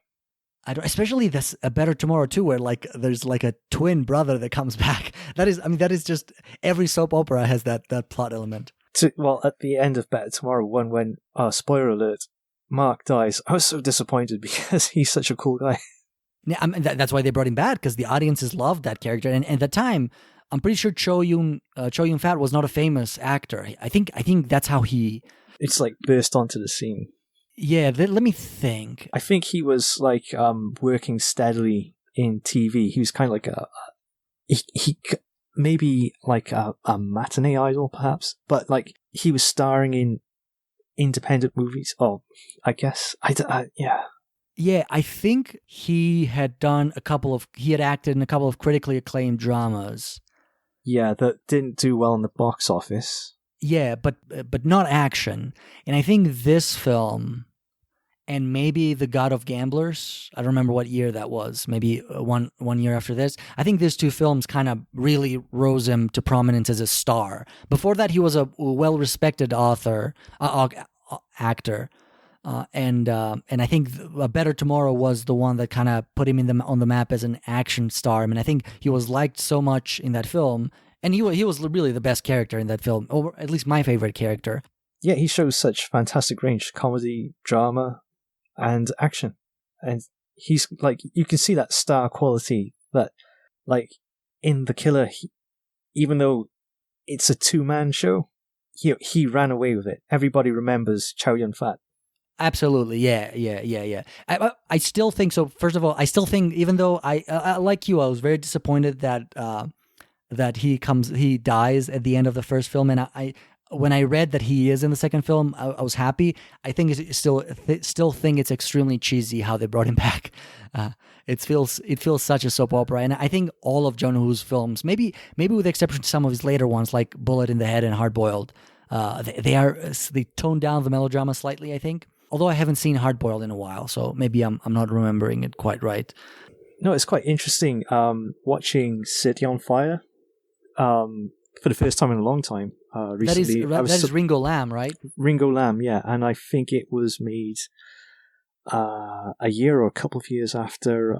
Especially this A Better Tomorrow 2, where like there's like a twin brother that comes back. That is just, every soap opera has that plot element. Well, at the end of Better Tomorrow 1, when, spoiler alert, Mark dies, I was so disappointed because he's such a cool guy. Yeah, I mean, that's why they brought him back, because the audiences loved that character. And at the time, I'm pretty sure Chow Yun-fat was not a famous actor. I think that's how he... It's like burst onto the scene. Yeah, let me think. I think he was like working steadily in TV. He was kind of like he maybe like a matinee idol, perhaps, but like he was starring in independent movies. Oh, I guess yeah. Yeah, I think he had acted in a couple of critically acclaimed dramas. Yeah, that didn't do well in the box office. Yeah, but not action. And I think this film, and maybe The God of Gamblers, I don't remember what year that was, maybe one year after this, I think these two films kind of really rose him to prominence as a star. Before that, he was a well-respected actor. And I think A Better Tomorrow was the one that kind of put him on the map as an action star. I mean, I think he was liked so much in that film, and he was really the best character in that film, or at least my favorite character. Yeah, he shows such fantastic range: comedy, drama, and action. And he's like, you can see that star quality that, like, in The Killer, even though it's a 2-man show, he ran away with it. Everybody remembers Chow Yun-fat. Absolutely, yeah. I still think so. First of all, I still think, even though I like you, I was very disappointed that he dies at the end of the first film, and when I read that he is in the second film, I was happy. I think it's still think it's extremely cheesy how they brought him back. It feels such a soap opera, and I think all of John Woo's films, maybe with the exception of some of his later ones like Bullet in the Head and Hard Boiled, they toned down the melodrama slightly, I think. Although I haven't seen Hard Boiled in a while, so maybe I'm not remembering it quite right. No, it's quite interesting watching City on Fire for the first time in a long time. Recently, that is Ringo Lam, right? Ringo Lam, yeah, and I think it was made a year or a couple of years after.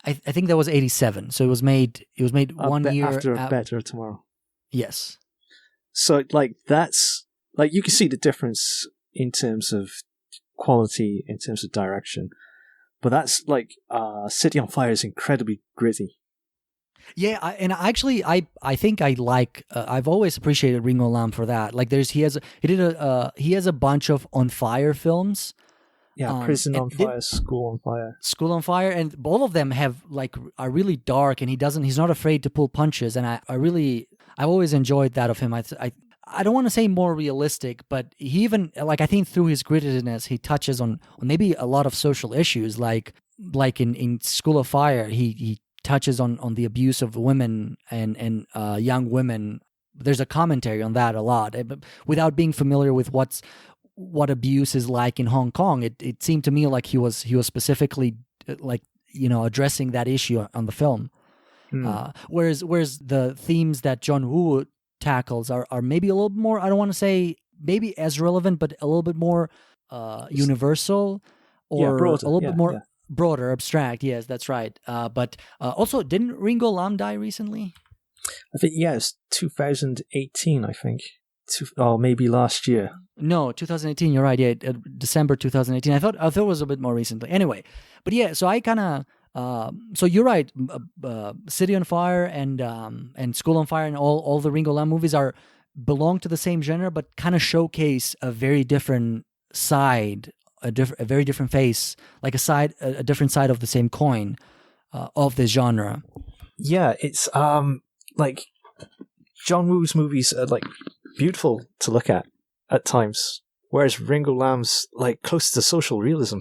I think that was 1987, so it was made 1 year after A Better Tomorrow. Yes. So like that's like you can see the difference in terms of quality, in terms of direction, but that's like City on Fire is incredibly gritty. Yeah, I think I like. I've always appreciated Ringo Lam for that. Like, he has a bunch of On Fire films. Yeah, Prison and on Fire, School on Fire. School on Fire, and all of them are really dark, and he's not afraid to pull punches, and I've always enjoyed that of him. I don't want to say more realistic, but he even, like, I think through his grittiness, he touches on maybe a lot of social issues, like in School of Fire, he touches on the abuse of women and young women. There's a commentary on that a lot, but without being familiar with what abuse is like in Hong Kong. It seemed to me like he was specifically addressing that issue on the film. Whereas the themes that John Woo tackles are maybe a little more, I don't want to say maybe as relevant, but a little bit more universal, or broader. a little bit more broader, abstract. Yes, that's right. But also, didn't Ringo Lam die recently? I think, it's 2018, I think. Or maybe last year. No, 2018. You're right. Yeah, December 2018. I thought it was a bit more recently. Anyway, but yeah. So I kind of. So you're right. City on Fire and School on Fire and all the Ringo Lam movies belong to the same genre, but kind of showcase a very different side, a very different face, like a different side of the same coin of this genre. Yeah, it's like John Woo's movies are like beautiful to look at times, whereas Ringo Lam's like close to social realism.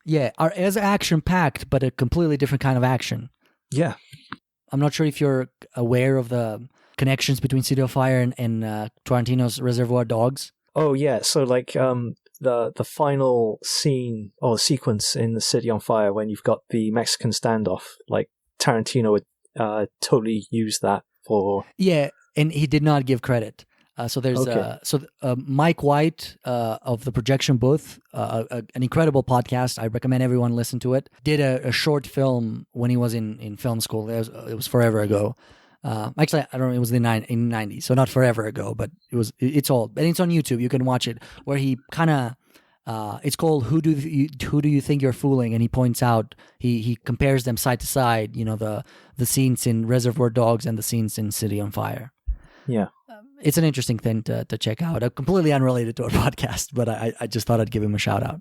Yeah, are as action-packed, but a completely different kind of action. Yeah. I'm not sure if you're aware of the connections between City of Fire and Tarantino's Reservoir Dogs. Oh, yeah. So, like, the final scene or sequence in the City on Fire when you've got the Mexican standoff, like, Tarantino would totally use that for... Yeah, and he did not give credit. So there's Mike White of the Projection Booth, an incredible podcast. I recommend everyone listen to it. Did a short film when he was in film school. It was forever ago. Actually, I don't know. It was in the 90s, so not forever ago, but it's old, and it's on YouTube. You can watch it. Where he kind of it's called "Who Do You Think You're Fooling?" And he points out he compares them side to side. You know, the scenes in Reservoir Dogs and the scenes in City on Fire. Yeah. It's an interesting thing to check out. Completely unrelated to our podcast, but I just thought I'd give him a shout out.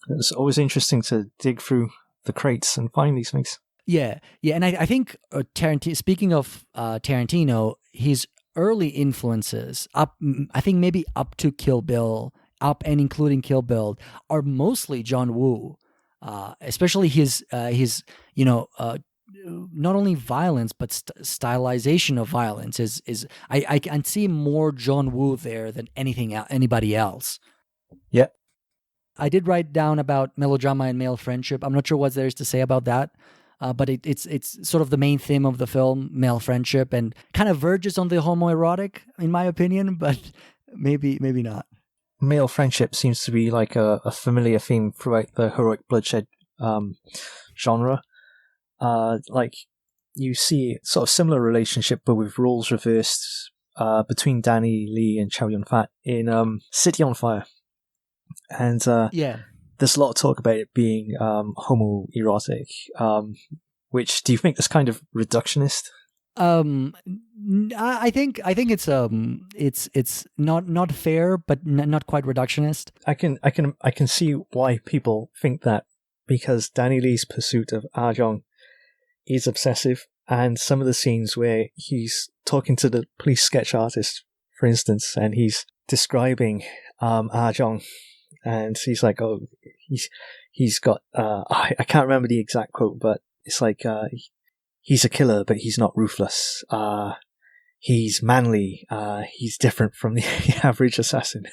It's always interesting to dig through the crates and find these things. Yeah, and I think Tarantino. Speaking of Tarantino, his early influences I think maybe up to Kill Bill, up and including Kill Bill, are mostly John Woo, especially his not only violence but stylization of violence is I can see more John Woo there than anybody else. Yeah, I did write down about melodrama and male friendship. I'm not sure what there is to say about that, but it's sort of the main theme of the film, male friendship, and kind of verges on the homoerotic in my opinion, but maybe not. Male friendship seems to be like a familiar theme throughout the Heroic Bloodshed genre. Like you see sort of similar relationship, but with roles reversed between Danny Lee and Chow Yun-fat in City on Fire. And there's a lot of talk about it being homoerotic. Which do you think is kind of reductionist? I think it's not fair, but not quite reductionist. I can see why people think that, because Danny Lee's pursuit of Ah Jong is obsessive, and some of the scenes where he's talking to the police sketch artist, for instance, and he's describing Ah Jong, and he's like, oh, he's got I can't remember the exact quote, but it's like he's a killer, but he's not ruthless. He's manly. He's different from the average assassin.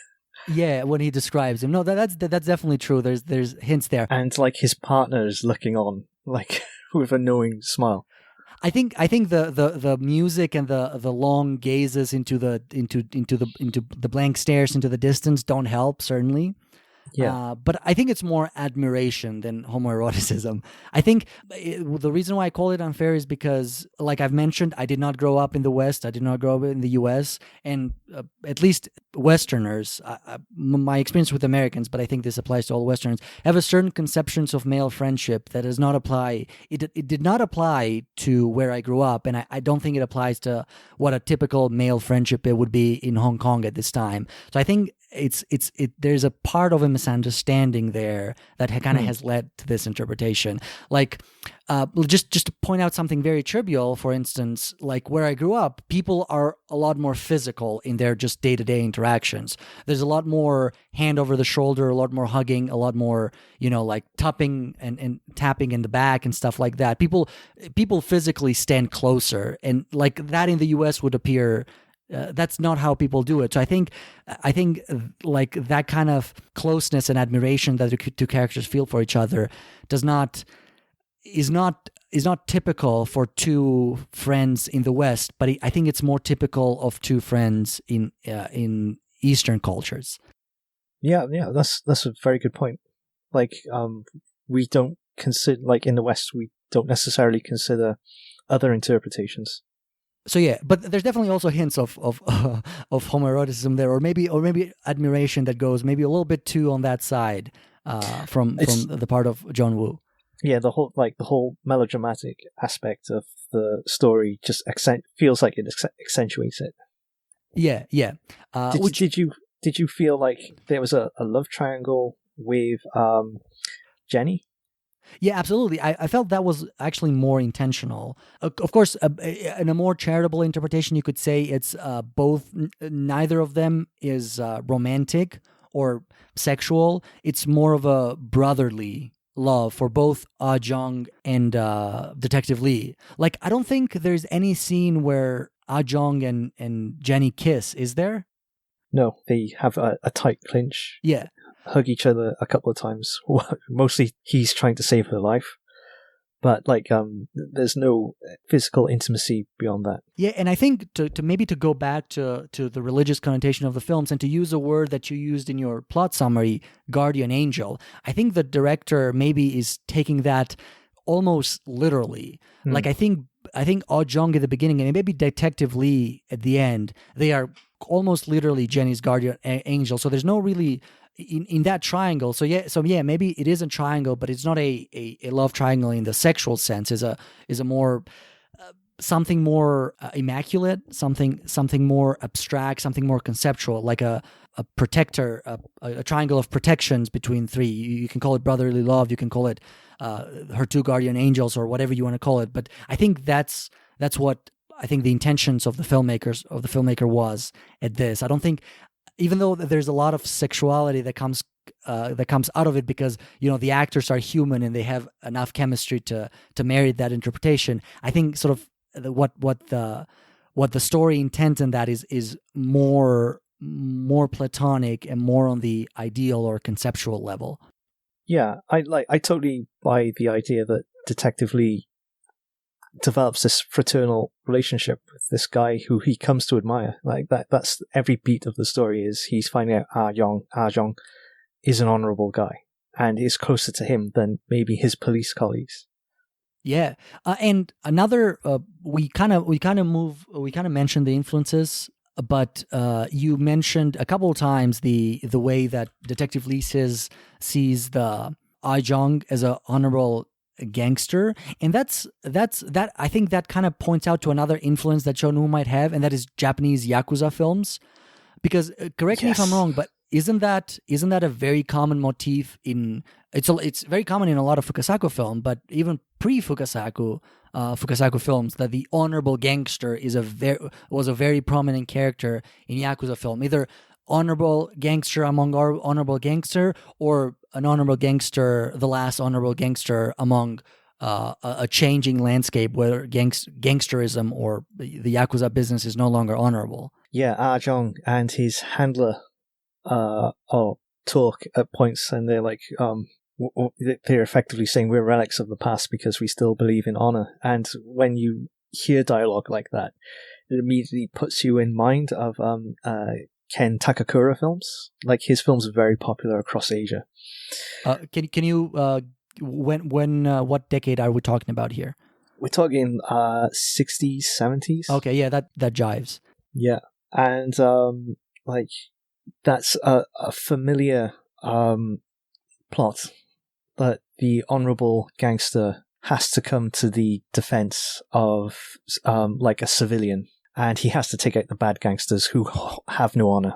Yeah, when he describes him, no, that's definitely true. There's hints there, and like his partner is looking on, like with a knowing smile. I think the music and the long gazes into the blank stares into the distance don't help, certainly. Yeah. But I think it's more admiration than homoeroticism. I think the reason why I call it unfair is because, like I've mentioned, I did not grow up in the West. I did not grow up in the US. And at least Westerners, my experience with Americans, but I think this applies to all Westerners, have a certain conceptions of male friendship that does not apply. It did not apply to where I grew up. And I don't think it applies to what a typical male friendship it would be in Hong Kong at this time. So I think there's a part of a misunderstanding there that kind of has led to this interpretation. Like, just to point out something very trivial, for instance, like where I grew up, people are a lot more physical in their just day-to-day interactions. There's a lot more hand over the shoulder, a lot more hugging, a lot more, like tapping and tapping in the back and stuff like that. People physically stand closer, and like that in the US would appear. That's not how people do it. So I think like that kind of closeness and admiration that the two characters feel for each other is not typical for two friends in the West, but I think it's more typical of two friends in Eastern cultures. Yeah, that's a very good point. Like, we don't consider, like in the West, we don't necessarily consider other interpretations. So yeah, but there's definitely also hints of homoeroticism there, or maybe admiration that goes maybe a little bit too on that side from the part of John Woo. Yeah, the whole melodramatic aspect of the story just feels like it accentuates it. Yeah. Did you feel like there was a love triangle with Jenny? Yeah, absolutely. I felt that was actually more intentional. Of course, in a more charitable interpretation, you could say it's both. Neither of them is romantic or sexual. It's more of a brotherly love for both Ah Jong and Detective Lee. Like, I don't think there's any scene where Ah Jong and Jenny kiss, is there? No, they have a tight clinch. Yeah. Hug each other a couple of times. Mostly he's trying to save her life. But there's no physical intimacy beyond that. Yeah, and I think to go back to the religious connotation of the films and to use a word that you used in your plot summary, guardian angel, I think the director maybe is taking that almost literally. Like I think Ah Jong at the beginning and maybe Detective Lee at the end, they are almost literally Jenny's guardian angel. So there's no really in that triangle. So maybe it is a triangle, but it's not a love triangle in the sexual sense. Is a more something more immaculate, something more abstract, something more conceptual, like a protector, a triangle of protections between three. You can call it brotherly love, you can call it her two guardian angels, or whatever you want to call it. But I think that's what I think the intentions of the filmmaker was at this. I don't think, even though there's a lot of sexuality that comes out of it, because the actors are human and they have enough chemistry to merit that interpretation. I think sort of what the story intent in that is more platonic and more on the ideal or conceptual level. Yeah, I totally buy the idea that Detective Lee develops this fraternal relationship with this guy who he comes to admire. Like that's every beat of the story is he's finding out Ah Jong is an honorable guy and is closer to him than maybe his police colleagues. Yeah, and another we kind of mentioned the influences, but you mentioned a couple of times the way that Detective Lee sees the Ah Jong as an honorable gangster, and that's I think that kind of points out to another influence that John Woo might have, and that is Japanese Yakuza films. Because correct me if I'm wrong, but isn't that a very common motif in it's very common in a lot of Fukasaku film, but even pre-Fukasaku films, that the honorable gangster was a very prominent character in Yakuza film, either honorable gangster among honorable gangster, or an honorable gangster, the last honorable gangster among a changing landscape where gangsterism or the Yakuza business is no longer honorable. Yeah, Ah Jong and his handler talk at points, and they're like, they're effectively saying we're relics of the past because we still believe in honor. And when you hear dialogue like that, it immediately puts you in mind of Ken Takakura films. Like his films are very popular across Asia. Can you what decade are we talking about here? We're talking 60s, 70s. Okay, yeah, that jives. Yeah, and like that's a familiar plot that the honorable gangster has to come to the defense of like a civilian, and he has to take out the bad gangsters who have no honor.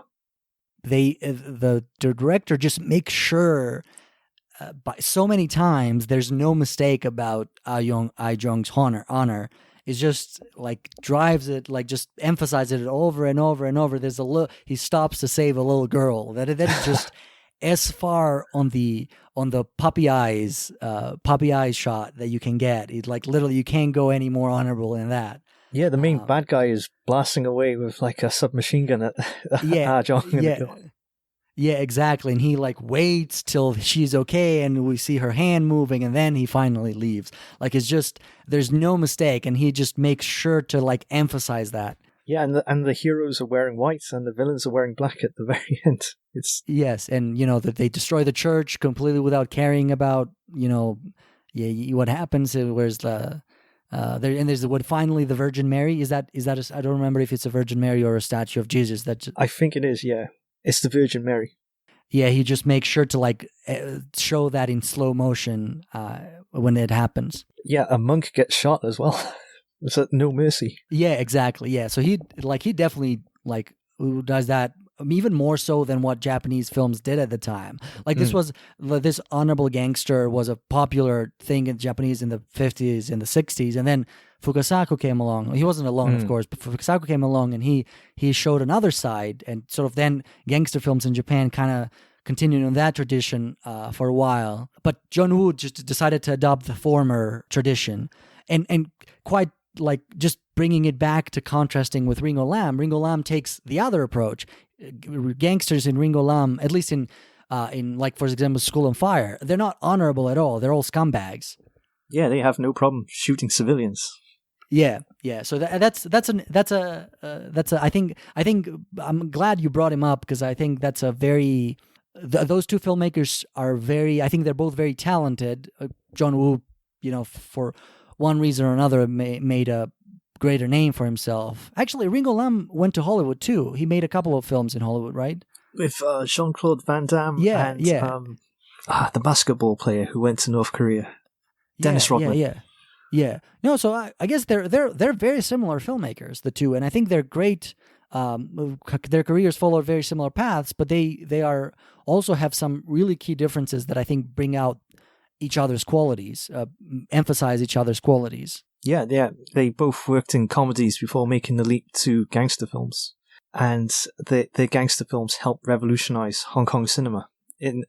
The director just makes sure by so many times there's no mistake about Ai-jung's honor. It's just like drives it, like just emphasizes it over and over and over. There's he stops to save a little girl. That is just as far on the puppy eyes shot that you can get. It's like literally you can't go any more honorable than that. Yeah, the main bad guy is blasting away with like a submachine gun at Ai-jung. Yeah, exactly. And he like waits till she's okay and we see her hand moving and then he finally leaves. Like it's just, there's no mistake and he just makes sure to like emphasize that. Yeah, and the heroes are wearing white and the villains are wearing black at the very end. Yes, and you know that they destroy the church completely without caring about, you know, what happens. Where's the there's finally the Virgin Mary. Is that I don't remember if it's a Virgin Mary or a statue of Jesus. I think it is. Yeah. It's the Virgin Mary. Yeah, he just makes sure to like show that in slow motion when it happens. Yeah, a monk gets shot as well. There's no mercy. Yeah, exactly. Yeah, so he definitely like does that even more so than what Japanese films did at the time. Like this honorable gangster was a popular thing in Japanese in the 50s and the 60s, and then Fukasaku came along. He wasn't alone, of course, but Fukasaku came along and he showed another side, and sort of then gangster films in Japan kind of continued on that tradition for a while. But John Woo just decided to adopt the former tradition, and quite like just bringing it back to contrasting with Ringo Lam. Ringo Lam takes the other approach. Gangsters in Ringo Lam, at least in like for example School on Fire, they're not honorable at all. They're all scumbags. Yeah, they have no problem shooting civilians. Yeah. So I think I'm glad you brought him up because I think that's a very those two filmmakers are very. I think they're both very talented. John Woo, you know, for one reason or another, made a greater name for himself. Actually, Ringo Lam went to Hollywood too. He made a couple of films in Hollywood, right? With Jean-Claude Van Damme and the basketball player who went to North Korea, Dennis Rodman. Yeah. No, so I guess they're very similar filmmakers, the two, and I think they're great. Their careers follow very similar paths, but they are also have some really key differences that I think bring out each other's qualities, emphasize each other's qualities. Yeah. They both worked in comedies before making the leap to gangster films, and their gangster films helped revolutionize Hong Kong cinema in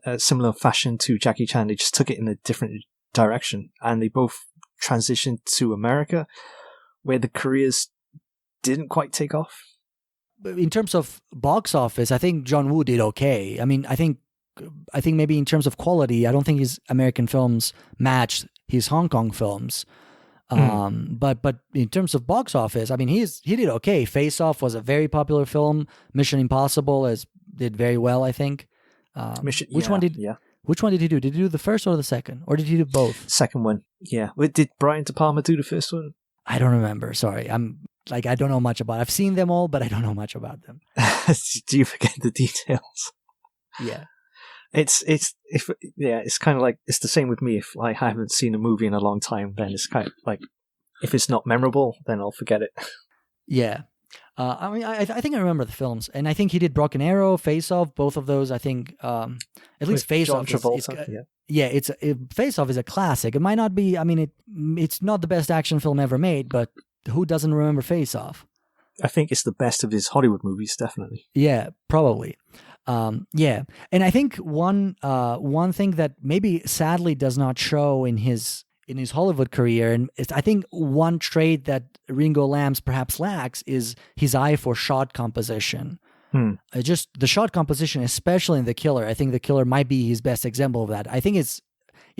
a similar fashion to Jackie Chan. They just took it in a different direction, and they both transitioned to America, where the careers didn't quite take off. In terms of box office, I think John Woo did okay. I mean, I think maybe in terms of quality, I don't think his American films matched his Hong Kong films. But in terms of box office, I mean, he did okay. Face Off was a very popular film. Mission Impossible did very well, I think. Which one did he do? Did he do the first or the second? Or did he do both? Second one, yeah. Did Brian De Palma do the first one? I don't remember. Sorry. I don't know much about it. I've seen them all, but I don't know much about them. Do you forget the details? Yeah. It's kind of like, it's the same with me. If I haven't seen a movie in a long time, then it's kind of like, if it's not memorable, then I'll forget it. Yeah. I mean, I think I remember the films, and I think he did Broken Arrow, Face Off, both of those. I think at least Face Off. Face Off is a classic. It might not be. I mean, it's not the best action film ever made, but who doesn't remember Face Off? I think it's the best of his Hollywood movies, definitely. Yeah, probably. Yeah, and I think one thing that maybe sadly does not show in his Hollywood career, and I think one trait that Ringo Lam's perhaps lacks is his eye for shot composition. Just the shot composition, especially in The Killer. I think The Killer might be his best example of that. I think it's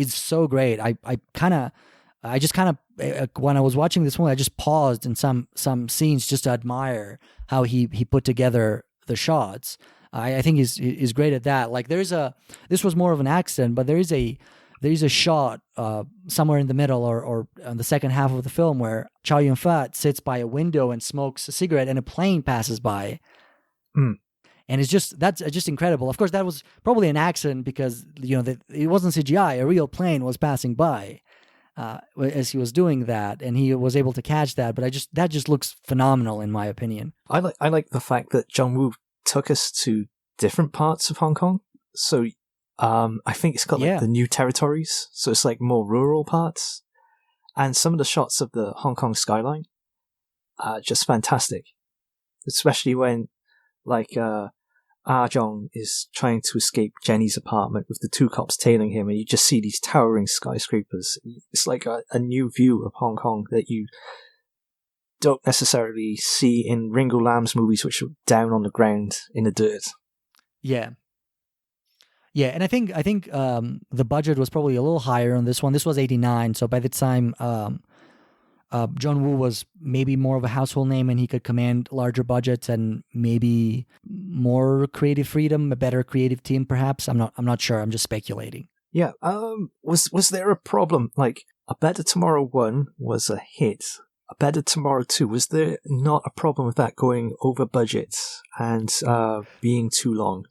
so great. I just kind of when I was watching this movie, I just paused in some scenes just to admire how he put together the shots. I think he's great at that. Like this was more of an accident, but there is a shot somewhere in the middle or on the second half of the film where Chow Yun-fat sits by a window and smokes a cigarette, and a plane passes by. And that's just incredible. Of course, that was probably an accident because it wasn't CGI. A real plane was passing by as he was doing that, and he was able to catch that. But that just looks phenomenal in my opinion. I like the fact that John Woo took us to different parts of Hong Kong. So I think it's got the new territories. So it's like more rural parts, and some of the shots of the Hong Kong skyline are just fantastic, especially when Ah Jong is trying to escape Jenny's apartment with the two cops tailing him, and you just see these towering skyscrapers. It's like a new view of Hong Kong that you don't necessarily see in Ringo Lam's movies, which are down on the ground in the dirt. Yeah, and I think the budget was probably a little higher on this one. This was 89, so by the time John Woo was maybe more of a household name, and he could command larger budgets and maybe more creative freedom, a better creative team, perhaps. I'm not sure. I'm just speculating. Yeah. Was there a problem? Like, A Better Tomorrow 1 was a hit. A Better Tomorrow 2, was there not a problem with that going over budget and being too long?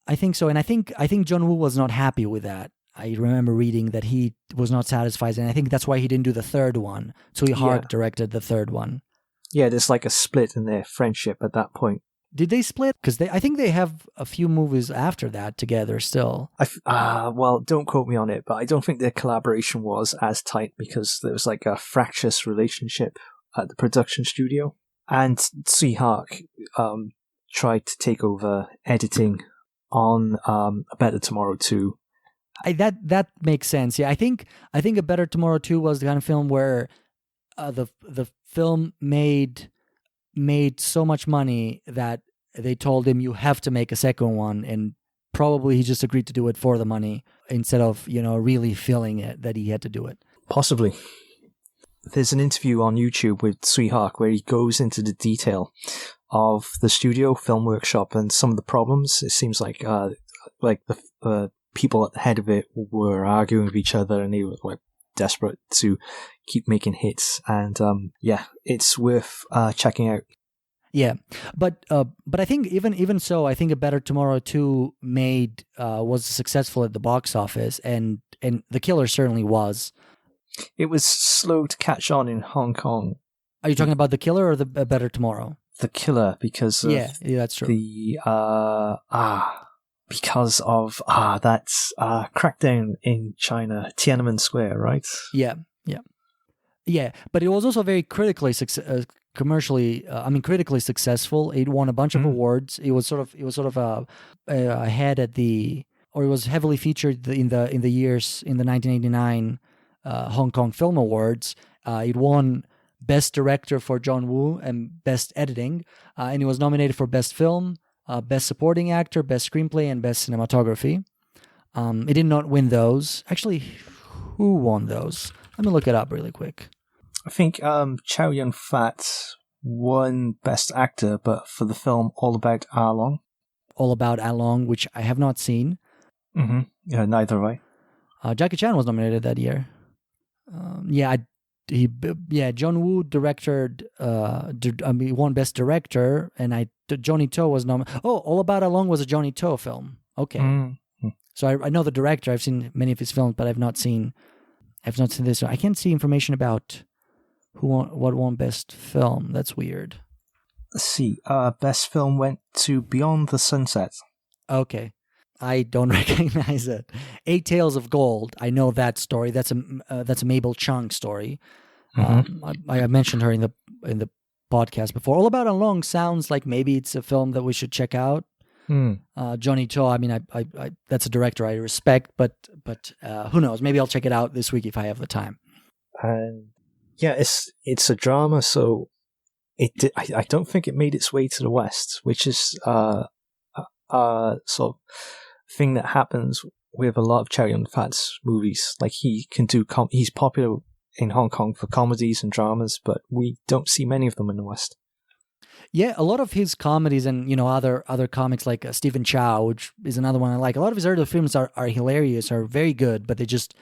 I think so, and I think John Woo was not happy with that. I remember reading that he was not satisfied, and I think that's why he didn't do the third one. Tsui Hark directed the third one. Yeah, there's like a split in their friendship at that point. Did they split? Because I think they have a few movies after that together still. Well, don't quote me on it, but I don't think their collaboration was as tight because there was like a fractious relationship at the production studio. And Tsui Hark tried to take over editing on A Better Tomorrow 2. That makes sense. Yeah, I think A Better Tomorrow 2 was the kind of film where the film made so much money that they told him you have to make a second one, and probably he just agreed to do it for the money instead of really feeling it that he had to do it. Possibly. There's an interview on YouTube with Tsui Hark where he goes into the detail of the studio film workshop and some of the problems. It seems like the people at the head of it were arguing with each other, and they were like desperate to keep making hits. And it's worth checking out. Yeah, but I think even so, I think A Better Tomorrow 2 was successful at the box office, and The Killer certainly was. It was slow to catch on in Hong Kong. Are you talking about The Killer or A Better Tomorrow? The Killer, because of that's true. Because of that crackdown in China, Tiananmen Square, right? Yeah. But it was also very critically critically successful. It won a bunch of awards. It was sort of ahead at it was heavily featured in the 1989 Hong Kong Film Awards. It won Best Director for John Woo and Best Editing, and it was nominated for Best Film, Best Supporting Actor, Best Screenplay, and Best Cinematography. It did not win those. Actually, who won those? Let me look it up really quick. I think Chow Yun-fat won Best Actor, but for the film All About Ah Long. All About Ah Long, which I have not seen. Mm-hmm. Yeah, neither have I. Jackie Chan was nominated that year. John Woo directed. He won Best Director, and Johnny To was nominated. Oh, All About Ah Long was a Johnny To film. Okay, so I know the director. I've seen many of his films, but I've not seen this. I can't see information about what won Best Film. That's weird. Let's see. Best Film went to Beyond the Sunset. Okay. I don't recognize it. 8 Tales of Gold. I know that story. That's a Mabel Chung story. I mentioned her in the podcast before. All About Ah Long sounds like maybe it's a film that we should check out. Johnny To. I mean, I that's a director I respect, but who knows? Maybe I'll check it out this week if I have the time. And it's a drama, so I don't think it made its way to the West, which is sort of thing that happens with a lot of Chow Yun-fat's movies. Like he can do he's popular in Hong Kong for comedies and dramas, but we don't see many of them in the West. Yeah, a lot of his comedies and other comics like Stephen Chow, which is another one I like. A lot of his early films are hilarious, are very good, but they just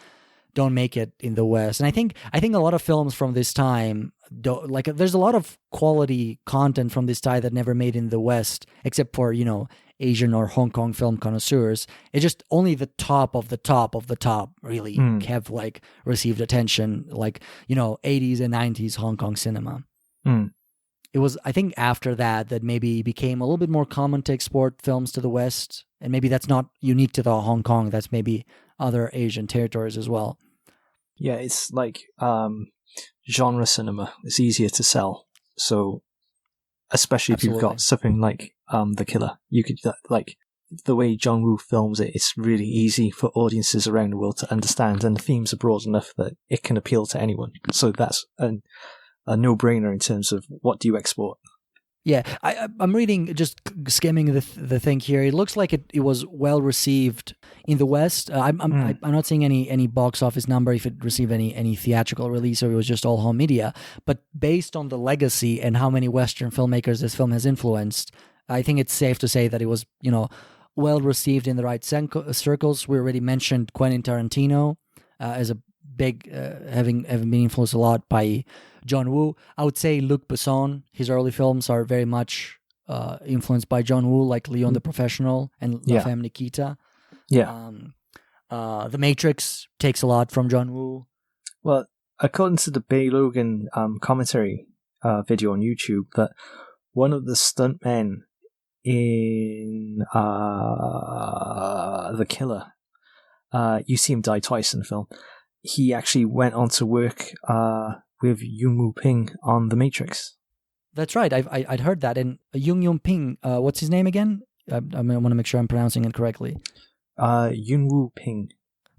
don't make it in the West. And I think a lot of films from this time don't, like, there's a lot of quality content from this time that never made in the West, except for Asian or Hong Kong film connoisseurs. It's just only the top of the top of the top really have like received attention, like 80s and 90s Hong Kong cinema. It was, I think, after that maybe became a little bit more common to export films to the West, and maybe that's not unique to the Hong Kong. That's maybe other Asian territories as well. Yeah, it's like genre cinema. It's easier to sell. So, especially if you've got something like The Killer, you could like the way John Woo films it. It's really easy for audiences around the world to understand, and the themes are broad enough that it can appeal to anyone. So that's a no-brainer in terms of what do you export. Yeah, I'm reading, just skimming the thing here. It looks like it was well received in the West. I'm not seeing any box office number if it received any theatrical release or it was just all home media. But based on the legacy and how many Western filmmakers this film has influenced, I think it's safe to say that it was well received in the right circles. We already mentioned Quentin Tarantino as a big having been influenced a lot by John Woo. I would say Luc Besson, his early films are very much influenced by John Woo, like Leon the Professional and La Femme Nikita. Yeah. The Matrix takes a lot from John Woo. Well, according to the Bay Logan commentary video on YouTube, that one of the stuntmen in The Killer, you see him die twice in the film. He actually went on to work with Yuen Woo-ping on The Matrix. That's right. I'd heard that. And Yuen Woo-ping, what's his name again? I want to make sure I'm pronouncing it correctly. Yuen Woo-ping.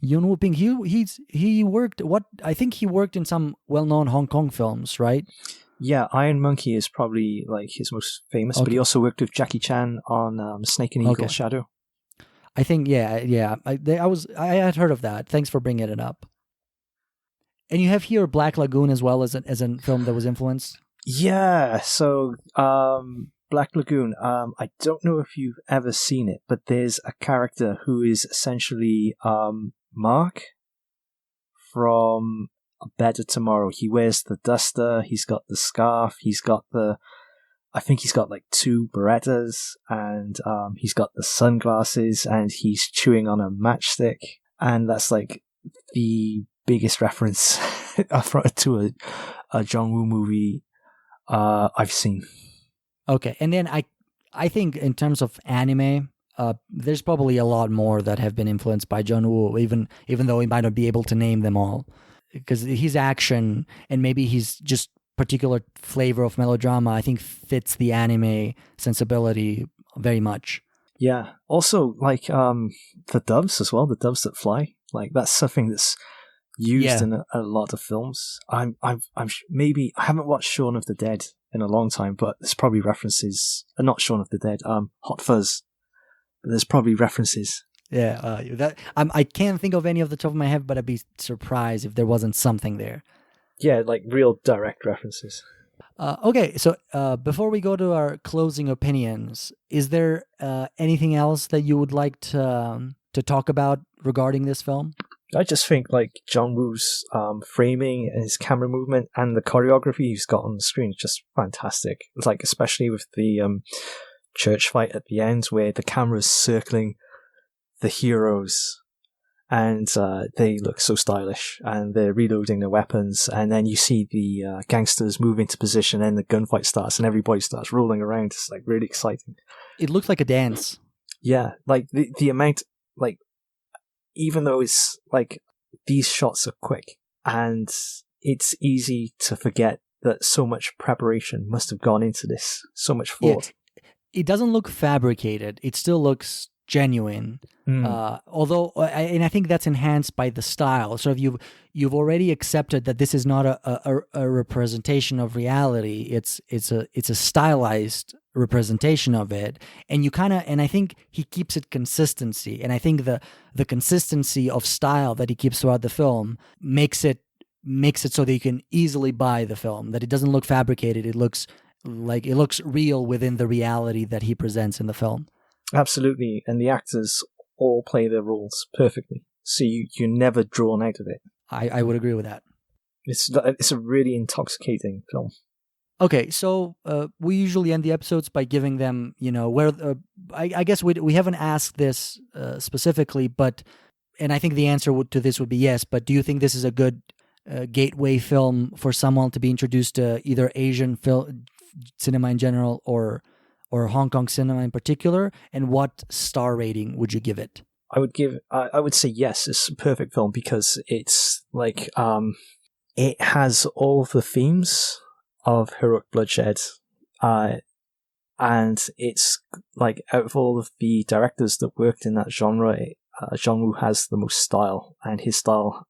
Yuen Woo-ping. He worked. I think he worked in some well-known Hong Kong films, right? Yeah, Iron Monkey is probably like his most famous, but he also worked with Jackie Chan on Snake and Eagle Shadow. I think yeah. I had heard of that. Thanks for bringing it up. And you have here Black Lagoon as well as a film that was influenced. Yeah, so Black Lagoon. I don't know if you've ever seen it, but there's a character who is essentially Mark from A Better Tomorrow. He wears the duster. He's got the scarf. I think he's got like 2 Berettas, and he's got the sunglasses, and he's chewing on a matchstick, and that's like the biggest reference to a John Woo movie I've seen. Okay, and then I think in terms of anime, there's probably a lot more that have been influenced by John Woo, even though he might not be able to name them all, because his action and maybe his just particular flavor of melodrama, I think, fits the anime sensibility very much. Yeah. Also, like the doves as well, the doves that fly. Like that's something that's used in a lot of films. Maybe I haven't watched Shaun of the Dead in a long time, but there's probably references. Not Shaun of the Dead, Hot Fuzz. But there's probably references. Yeah, I can't think of any off the top of my head, but I'd be surprised if there wasn't something there. Yeah, like real direct references. Okay, so before we go to our closing opinions, is there anything else that you would like to talk about regarding this film? I just think like John Woo's framing and his camera movement and the choreography he's got on the screen is just fantastic. It's like especially with the church fight at the end where the camera's circling the heroes and they look so stylish and they're reloading their weapons, and then you see the gangsters move into position and the gunfight starts and everybody starts rolling around. It's like really exciting. It looks like a dance. Yeah, like the amount, like even though it's like these shots are quick and it's easy to forget that so much preparation must have gone into this, so much thought. Yeah, it doesn't look fabricated. It still looks genuine. Although, and I think that's enhanced by the style. So if you've already accepted that this is not a representation of reality, it's a stylized representation of it, and I think he keeps it consistency, and I think the consistency of style that he keeps throughout the film makes it so that you can easily buy the film, that it doesn't look fabricated. It looks like it looks real within the reality that he presents in the film. Absolutely, and the actors all play their roles perfectly, so you're never drawn out of it. I would agree with that. It's a really intoxicating film. Okay, so we usually end the episodes by giving them, where I guess we haven't asked this specifically, but and I think the answer to this would be yes. But do you think this is a good gateway film for someone to be introduced to either Asian cinema in general or Hong Kong cinema in particular? And what star rating would you give it? I would say yes. It's a perfect film because it's like it has all of the themes of Heroic Bloodshed, and it's like out of all of the directors that worked in that genre, John Woo has the most style, and his style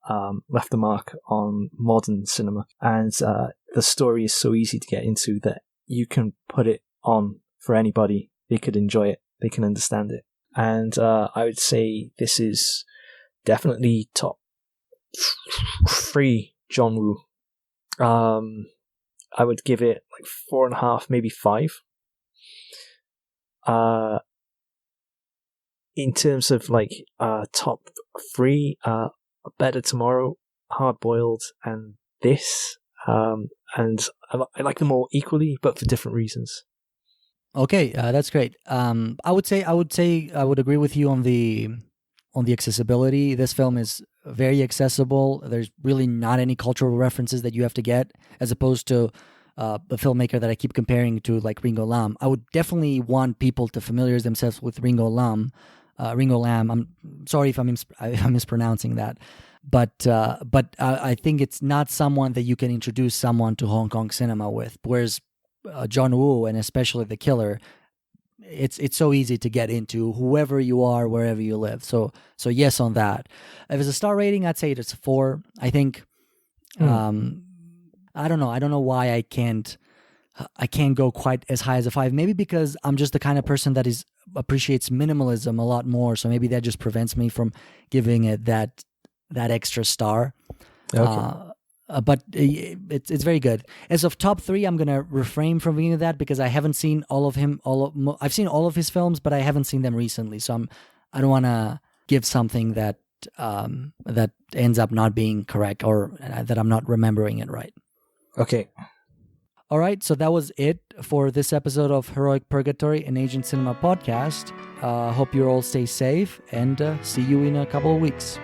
left a mark on modern cinema. And the story is so easy to get into that you can put it on for anybody. They could enjoy it. They can understand it. And I would say this is definitely top 3 John Woo. I would give it like 4.5, maybe 5. In terms of like top 3, Better Tomorrow, Hard Boiled, and this, and I like them all equally, but for different reasons. Okay, that's great. I would say I would agree with you on the accessibility. This film is very accessible. There's really not any cultural references that you have to get, as opposed to a filmmaker that I keep comparing to, like Ringo Lam. I would definitely want people to familiarize themselves with Ringo Lam. I'm sorry if I'm mispronouncing that, but I think it's not someone that you can introduce someone to Hong Kong cinema with. Whereas John Woo, and especially The Killer, it's so easy to get into, whoever you are, wherever you live. So yes on that. If it's a star rating, I'd say it's a 4. I think. I don't know why I can't go quite as high as a 5. Maybe because I'm just the kind of person that appreciates minimalism a lot more. So maybe that just prevents me from giving it that extra star. Okay. But it's very good. As of top 3, I'm gonna refrain from giving that because I haven't seen all of him. I've seen all of his films, but I haven't seen them recently. So I don't want to give something that ends up not being correct, or that I'm not remembering it right. Okay. All right, so that was it for this episode of Heroic Purgatory, an Asian cinema podcast. Hope you all stay safe, and see you in a couple of weeks.